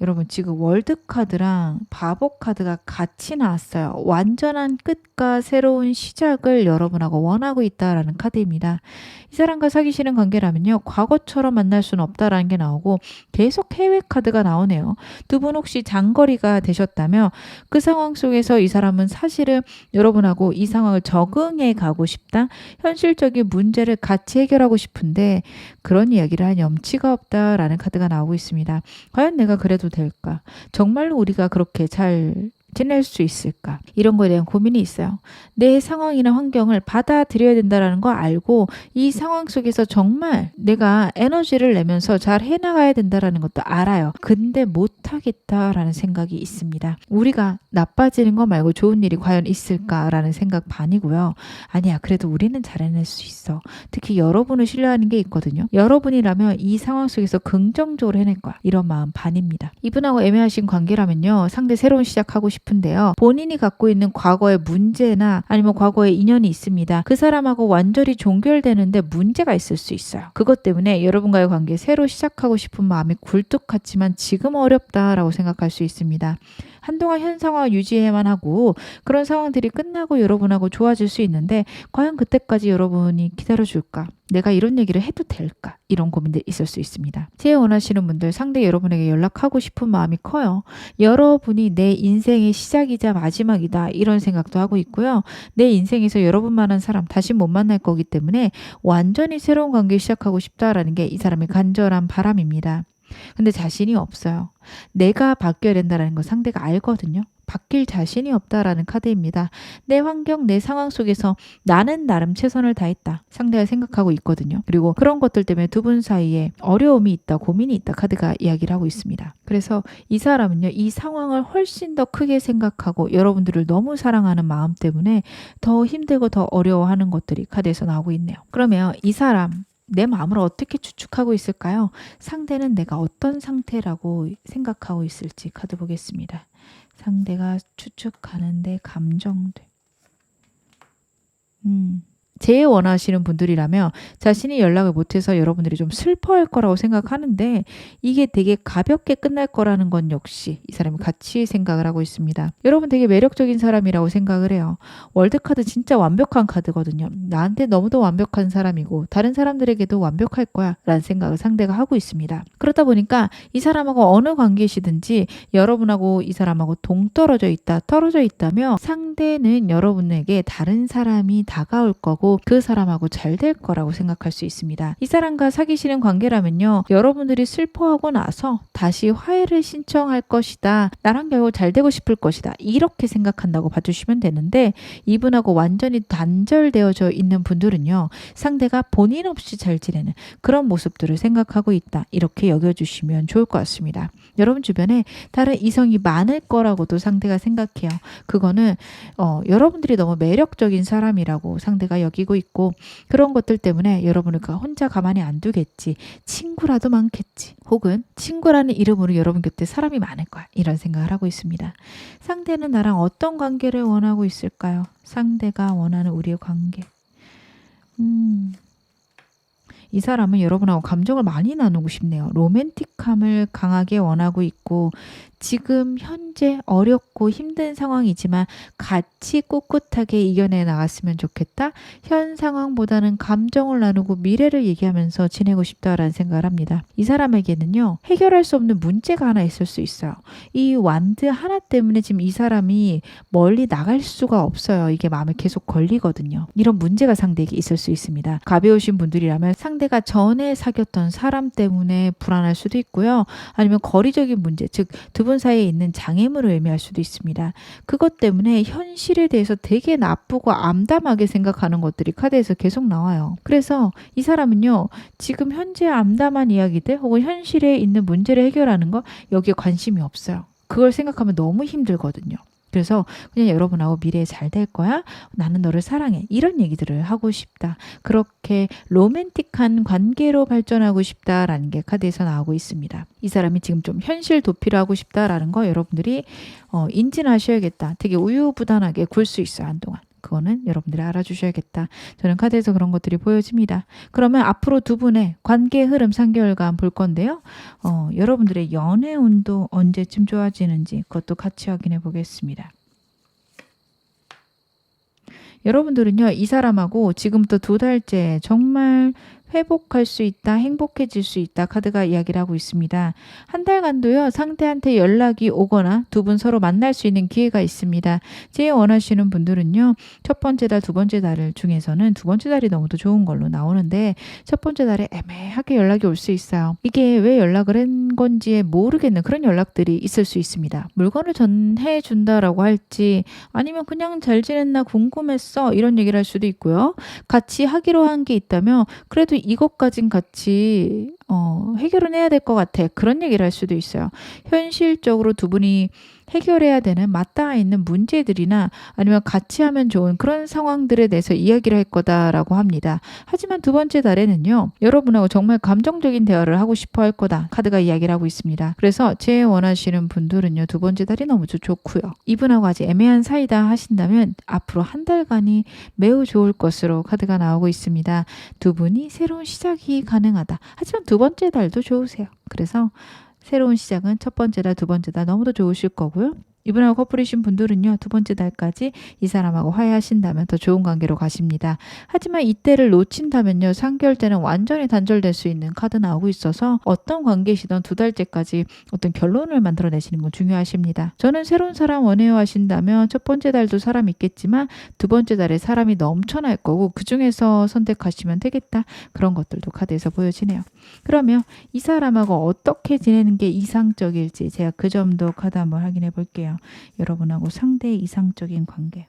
여러분 지금 월드카드랑 바보카드가 같이 나왔어요. 완전한 끝과 새로운 시작을 여러분하고 원하고 있다라는 카드입니다. 이 사람과 사귀시는 관계라면요. 과거처럼 만날 수는 없다라는 게 나오고 계속 해외 카드가 나오네요. 두 분 혹시 장거리가 되셨다면 그 상황 속에서 이 사람은 사실은 여러분하고 이 상황을 적응해 가고 싶다. 현실적인 문제를 같이 해결하고 싶은데 그런 이야기를 한 염치가 없다라는 카드가 나오고 있습니다. 과연 내가 그래도 될까? 정말로 우리가 그렇게 잘 지낼 수 있을까? 이런 거에 대한 고민이 있어요. 내 상황이나 환경을 받아들여야 된다는 거 알고 이 상황 속에서 정말 내가 에너지를 내면서 잘 해나가야 된다는 것도 알아요. 근데 못하겠다라는 생각이 있습니다. 우리가 나빠지는 거 말고 좋은 일이 과연 있을까라는 생각 반이고요. 아니야, 그래도 우리는 잘 해낼 수 있어. 특히 여러분을 신뢰하는 게 있거든요. 여러분이라면 이 상황 속에서 긍정적으로 해낼 거야. 이런 마음 반입니다. 이분하고 애매하신 관계라면요. 상대 새로운 시작하고 싶은데요. 본인이 갖고 있는 과거의 문제나 아니면 과거의 인연이 있습니다. 그 사람하고 완전히 종결되는데 문제가 있을 수 있어요. 그것 때문에 여러분과의 관계 새로 시작하고 싶은 마음이 굴뚝 같지만 지금 어렵다라고 생각할 수 있습니다. 한동안 현 상황을 유지해야만 하고 그런 상황들이 끝나고 여러분하고 좋아질 수 있는데 과연 그때까지 여러분이 기다려줄까? 내가 이런 얘기를 해도 될까? 이런 고민들이 있을 수 있습니다. 재회 원하시는 분들 상대 여러분에게 연락하고 싶은 마음이 커요. 여러분이 내 인생의 시작이자 마지막이다 이런 생각도 하고 있고요. 내 인생에서 여러분만한 사람 다시 못 만날 거기 때문에 완전히 새로운 관계 시작하고 싶다라는 게 이 사람의 간절한 바람입니다. 근데 자신이 없어요. 내가 바뀌어야 된다는 걸 상대가 알거든요. 바뀔 자신이 없다라는 카드입니다. 내 환경, 내 상황 속에서 나는 나름 최선을 다했다. 상대가 생각하고 있거든요. 그리고 그런 것들 때문에 두 분 사이에 어려움이 있다, 고민이 있다 카드가 이야기를 하고 있습니다. 그래서 이 사람은요. 이 상황을 훨씬 더 크게 생각하고 여러분들을 너무 사랑하는 마음 때문에 더 힘들고 더 어려워하는 것들이 카드에서 나오고 있네요. 그러면 이 사람 내 마음을 어떻게 추측하고 있을까요? 상대는 내가 어떤 상태라고 생각하고 있을지 카드 보겠습니다. 상대가 추측하는데 감정들. 제일 원하시는 분들이라면 자신이 연락을 못해서 여러분들이 좀 슬퍼할 거라고 생각하는데 이게 되게 가볍게 끝날 거라는 건 역시 이 사람이 같이 생각을 하고 있습니다. 여러분 되게 매력적인 사람이라고 생각을 해요. 월드카드 진짜 완벽한 카드거든요. 나한테 너무도 완벽한 사람이고 다른 사람들에게도 완벽할 거야 라는 생각을 상대가 하고 있습니다. 그러다 보니까 이 사람하고 어느 관계시든지 여러분하고 이 사람하고 동떨어져 있다, 떨어져 있다며 상대는 여러분에게 다른 사람이 다가올 거고 그 사람하고 잘 될 거라고 생각할 수 있습니다. 이 사람과 사귀시는 관계라면요. 여러분들이 슬퍼하고 나서 다시 화해를 신청할 것이다. 나랑 결국 잘 되고 싶을 것이다. 이렇게 생각한다고 봐주시면 되는데 이분하고 완전히 단절되어져 있는 분들은요. 상대가 본인 없이 잘 지내는 그런 모습들을 생각하고 있다. 이렇게 여겨주시면 좋을 것 같습니다. 여러분 주변에 다른 이성이 많을 거라고도 상대가 생각해요. 그거는 여러분들이 너무 매력적인 사람이라고 상대가 여기고 있고 그런 것들 때문에 여러분을 혼자 가만히 안 두겠지. 친구라도 많겠지. 혹은 친구라는 이름으로 여러분 곁에 사람이 많을 거야. 이런 생각을 하고 있습니다. 상대는 나랑 어떤 관계를 원하고 있을까요? 상대가 원하는 우리의 관계. 이 사람은 여러분하고 감정을 많이 나누고 싶네요. 로맨틱함을 강하게 원하고 있고 지금 현재 어렵고 힘든 상황이지만 같이 꿋꿋하게 이겨내 나갔으면 좋겠다. 현 상황보다는 감정을 나누고 미래를 얘기하면서 지내고 싶다라는 생각을 합니다. 이 사람에게는요. 해결할 수 없는 문제가 하나 있을 수 있어요. 이 완드 하나 때문에 지금 이 사람이 멀리 나갈 수가 없어요. 이게 마음에 계속 걸리거든요. 이런 문제가 상대에게 있을 수 있습니다. 가벼우신 분들이라면 상대가 전에 사귀었던 사람 때문에 불안할 수도 있고요. 아니면 거리적인 문제, 즉 두 분 사이에 있는 장애물을 의미할 수도 있습니다. 그것 때문에 현실에 대해서 되게 나쁘고 암담하게 생각하는 것들이 카드에서 계속 나와요. 그래서 이 사람은요. 지금 현재 암담한 이야기들 혹은 현실에 있는 문제를 해결하는 거 여기에 관심이 없어요. 그걸 생각하면 너무 힘들거든요. 그래서 그냥 여러분하고 미래에 잘 될 거야. 나는 너를 사랑해. 이런 얘기들을 하고 싶다. 그렇게 로맨틱한 관계로 발전하고 싶다라는 게 카드에서 나오고 있습니다. 이 사람이 지금 좀 현실 도피를 하고 싶다라는 거 여러분들이 인지하셔야겠다. 되게 우유부단하게 굴 수 있어요. 한동안. 그거는 여러분들이 알아주셔야겠다. 저는 카드에서 그런 것들이 보여집니다. 그러면 앞으로 두 분의 관계 흐름 3개월간 볼 건데요. 여러분들의 연애 운도 언제쯤 좋아지는지 그것도 같이 확인해 보겠습니다. 여러분들은요. 이 사람하고 지금부터 2달째 정말 회복할 수 있다, 행복해질 수 있다 카드가 이야기를 하고 있습니다. 한 달간도요. 상대한테 연락이 오거나 두 분 서로 만날 수 있는 기회가 있습니다. 제일 원하시는 분들은요. 첫 번째 달, 두 번째 달 중에서는 두 번째 달이 너무도 좋은 걸로 나오는데 첫 번째 달에 애매하게 연락이 올 수 있어요. 이게 왜 연락을 한 건지 모르겠는 그런 연락들이 있을 수 있습니다. 물건을 전해준다라고 할지 아니면 그냥 잘 지냈나 궁금했어 이런 얘기를 할 수도 있고요. 같이 하기로 한 게 있다면 그래도 이것까진 같이 해결은 해야 될 것 같아. 그런 얘기를 할 수도 있어요. 현실적으로 두 분이 해결해야 되는 맞닿아 있는 문제들이나 아니면 같이 하면 좋은 그런 상황들에 대해서 이야기를 할 거다라고 합니다. 하지만 두 번째 달에는요. 여러분하고 정말 감정적인 대화를 하고 싶어 할 거다. 카드가 이야기를 하고 있습니다. 그래서 제일 원하시는 분들은요. 두 번째 달이 너무 좋고요. 이분하고 아직 애매한 사이다 하신다면 앞으로 한 달간이 매우 좋을 것으로 카드가 나오고 있습니다. 두 분이 새로운 시작이 가능하다. 하지만 두 번째 달도 좋으세요. 그래서 새로운 시작은 첫 번째 달, 두 번째 달 너무도 좋으실 거고요. 이분하고 커플이신 분들은요. 두 번째 달까지 이 사람하고 화해하신다면 더 좋은 관계로 가십니다. 하지만 이때를 놓친다면요. 3개월 때는 완전히 단절될 수 있는 카드 나오고 있어서 어떤 관계시던 2달째까지 어떤 결론을 만들어내시는 건 중요하십니다. 저는 새로운 사람 원해요 하신다면 첫 번째 달도 사람 있겠지만 두 번째 달에 사람이 넘쳐날 거고 그중에서 선택하시면 되겠다. 그런 것들도 카드에서 보여지네요. 그러면 이 사람하고 어떻게 지내는 게 이상적일지 제가 그 점도 카드 한번 확인해 볼게요. 여러분하고 상대의 이상적인 관계.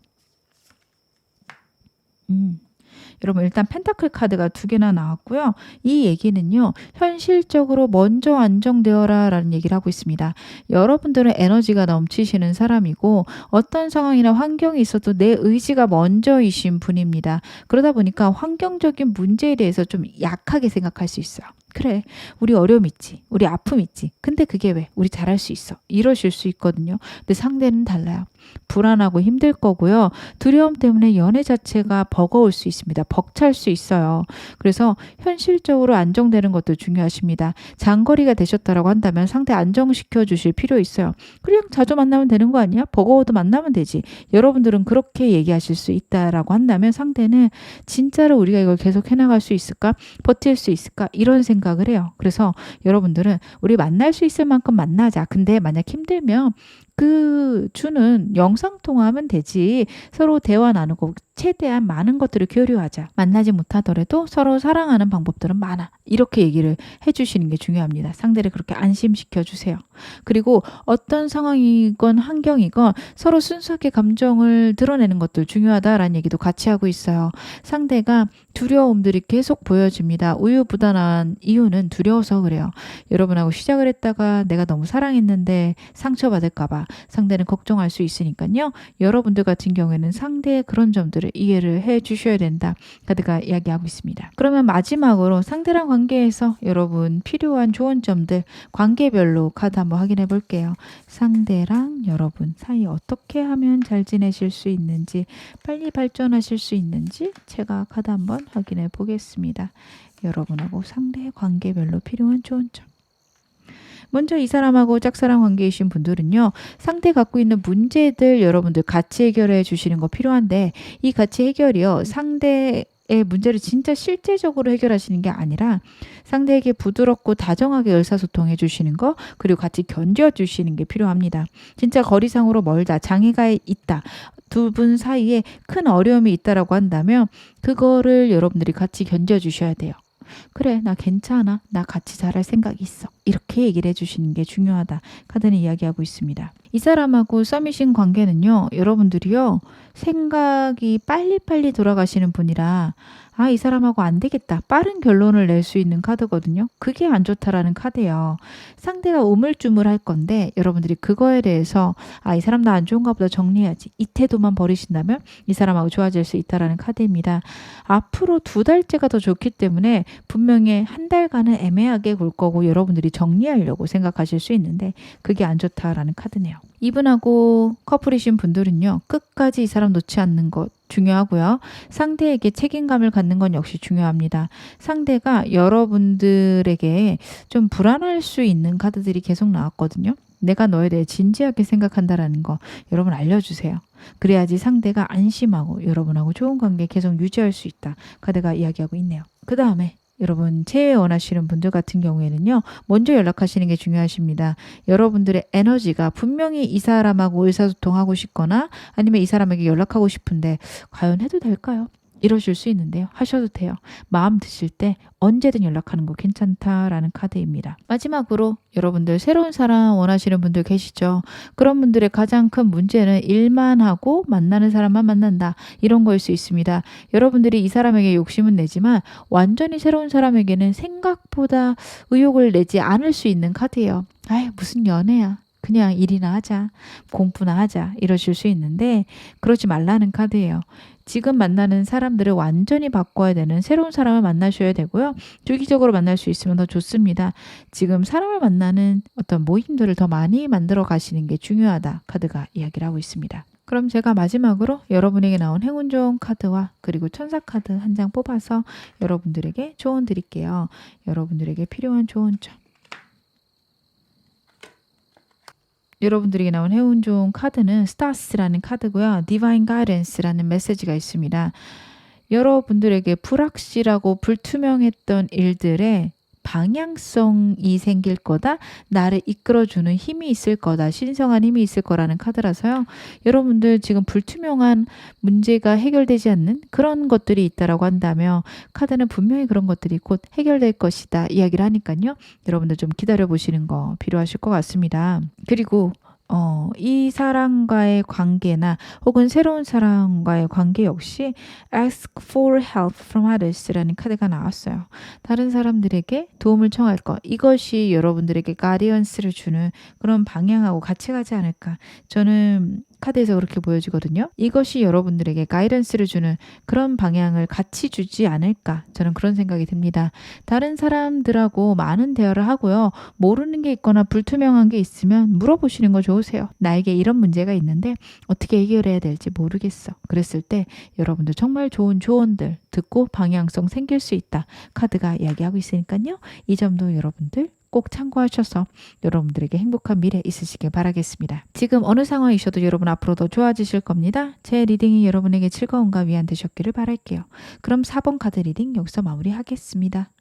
여러분 일단 펜타클 카드가 2개나 나왔고요. 이 얘기는요. 현실적으로 먼저 안정되어라 라는 얘기를 하고 있습니다. 여러분들은 에너지가 넘치시는 사람이고 어떤 상황이나 환경이 있어도 내 의지가 먼저이신 분입니다. 그러다 보니까 환경적인 문제에 대해서 좀 약하게 생각할 수 있어요. 그래, 우리 어려움 있지. 우리 아픔 있지. 근데 그게 왜? 우리 잘할 수 있어. 이러실 수 있거든요. 근데 상대는 달라요. 불안하고 힘들 거고요. 두려움 때문에 연애 자체가 버거울 수 있습니다. 벅찰 수 있어요. 그래서 현실적으로 안정되는 것도 중요하십니다. 장거리가 되셨다라고 한다면 상대 안정시켜 주실 필요 있어요. 그냥 자주 만나면 되는 거 아니야? 버거워도 만나면 되지. 여러분들은 그렇게 얘기하실 수 있다라고 한다면 상대는 진짜로 우리가 이걸 계속 해나갈 수 있을까? 버틸 수 있을까? 이런 생각을 해요. 그래서 여러분들은 우리 만날 수 있을 만큼 만나자. 근데 만약 힘들면 그 주는 영상통화하면 되지. 서로 대화 나누고 최대한 많은 것들을 교류하자. 만나지 못하더라도 서로 사랑하는 방법들은 많아. 이렇게 얘기를 해주시는 게 중요합니다. 상대를 그렇게 안심시켜 주세요. 그리고 어떤 상황이건 환경이건 서로 순수하게 감정을 드러내는 것들 중요하다라는 얘기도 같이 하고 있어요. 상대가 두려움들이 계속 보여집니다. 우유부단한 이유는 두려워서 그래요. 여러분하고 시작을 했다가 내가 너무 사랑했는데 상처받을까 봐 상대는 걱정할 수 있으니까요. 여러분들 같은 경우에는 상대의 그런 점들을 이해를 해 주셔야 된다. 카드가 이야기하고 있습니다. 그러면 마지막으로 상대랑 관계에서 여러분 필요한 좋은 점들 관계별로 카드 한번 확인해 볼게요. 상대랑 여러분 사이 어떻게 하면 잘 지내실 수 있는지 빨리 발전하실 수 있는지 제가 카드 한번 확인해 보겠습니다. 여러분하고 상대의 관계별로 필요한 좋은 점. 먼저 이 사람하고 짝사랑 관계이신 분들은요. 상대 갖고 있는 문제들 여러분들 같이 해결해 주시는 거 필요한데 이 같이 해결이요. 상대의 문제를 진짜 실제적으로 해결하시는 게 아니라 상대에게 부드럽고 다정하게 의사소통해 주시는 거 그리고 같이 견뎌 주시는 게 필요합니다. 진짜 거리상으로 멀다. 장애가 있다. 두 분 사이에 큰 어려움이 있다라고 한다면 그거를 여러분들이 같이 견뎌 주셔야 돼요. 그래, 나 괜찮아. 나 같이 잘할 생각이 있어. 이렇게 얘기를 해주시는 게 중요하다. 카드는 이야기하고 있습니다. 이 사람하고 썸이신 관계는요. 여러분들이요. 생각이 빨리빨리 돌아가시는 분이라 아, 이 사람하고 안 되겠다. 빠른 결론을 낼 수 있는 카드거든요. 그게 안 좋다라는 카드예요. 상대가 우물쭈물할 건데 여러분들이 그거에 대해서 아, 이 사람 나 안 좋은가 보다 정리해야지. 이 태도만 버리신다면 이 사람하고 좋아질 수 있다라는 카드입니다. 앞으로 2달째가 더 좋기 때문에 분명히 한 달간은 애매하게 굴 거고 여러분들이 정리하려고 생각하실 수 있는데 그게 안 좋다라는 카드네요. 이분하고 커플이신 분들은요. 끝까지 이 사람 놓지 않는 것 중요하고요. 상대에게 책임감을 갖는 건 역시 중요합니다. 상대가 여러분들에게 좀 불안할 수 있는 카드들이 계속 나왔거든요. 내가 너에 대해 진지하게 생각한다라는 거 여러분 알려주세요. 그래야지 상대가 안심하고 여러분하고 좋은 관계 계속 유지할 수 있다. 카드가 이야기하고 있네요. 그 다음에 여러분 재회 원하시는 분들 같은 경우에는요. 먼저 연락하시는 게 중요하십니다. 여러분들의 에너지가 분명히 이 사람하고 의사소통하고 싶거나 아니면 이 사람에게 연락하고 싶은데 과연 해도 될까요? 이러실 수 있는데요. 하셔도 돼요. 마음 드실 때 언제든 연락하는 거 괜찮다라는 카드입니다. 마지막으로 여러분들 새로운 사람 원하시는 분들 계시죠? 그런 분들의 가장 큰 문제는 일만 하고 만나는 사람만 만난다. 이런 거일 수 있습니다. 여러분들이 이 사람에게 욕심은 내지만 완전히 새로운 사람에게는 생각보다 의욕을 내지 않을 수 있는 카드예요. 아이 무슨 연애야. 그냥 일이나 하자. 공부나 하자. 이러실 수 있는데 그러지 말라는 카드예요. 지금 만나는 사람들을 완전히 바꿔야 되는 새로운 사람을 만나셔야 되고요. 주기적으로 만날 수 있으면 더 좋습니다. 지금 사람을 만나는 어떤 모임들을 더 많이 만들어 가시는 게 중요하다. 카드가 이야기를 하고 있습니다. 그럼 제가 마지막으로 여러분에게 나온 행운 좋은 카드와 그리고 천사 카드 한 장 뽑아서 여러분들에게 조언 드릴게요. 여러분들에게 필요한 조언 점. 여러분들에게 나온 행운 좋은 카드는 스타스라는 카드고요. 디바인 가이던스라는 메시지가 있습니다. 여러분들에게 불확실하고 불투명했던 일들에 방향성이 생길 거다. 나를 이끌어주는 힘이 있을 거다. 신성한 힘이 있을 거라는 카드라서요. 여러분들 지금 불투명한 문제가 해결되지 않는 그런 것들이 있다라고 한다면 카드는 분명히 그런 것들이 곧 해결될 것이다. 이야기를 하니까요. 여러분들 좀 기다려보시는 거 필요하실 것 같습니다. 그리고 이 사람과의 관계나 혹은 새로운 사람과의 관계 역시 ask for help from others라는 카드가 나왔어요. 다른 사람들에게 도움을 청할 것. 이것이 여러분들에게 가디언스를 주는 그런 방향하고 같이 가지 않을까. 저는 카드에서 그렇게 보여지거든요. 이것이 여러분들에게 가이던스를 주는 그런 방향을 같이 주지 않을까, 저는 그런 생각이 듭니다. 다른 사람들하고 많은 대화를 하고요. 모르는 게 있거나 불투명한 게 있으면 물어보시는 거 좋으세요. 나에게 이런 문제가 있는데 어떻게 해결해야 될지 모르겠어. 그랬을 때 여러분들 정말 좋은 조언들 듣고 방향성 생길 수 있다. 카드가 이야기하고 있으니까요. 이 점도 여러분들 꼭 참고하셔서 여러분들에게 행복한 미래 있으시길 바라겠습니다. 지금 어느 상황이셔도 여러분 앞으로 더 좋아지실 겁니다. 제 리딩이 여러분에게 즐거움과 위안 되셨기를 바랄게요. 그럼 4번 카드 리딩 여기서 마무리하겠습니다.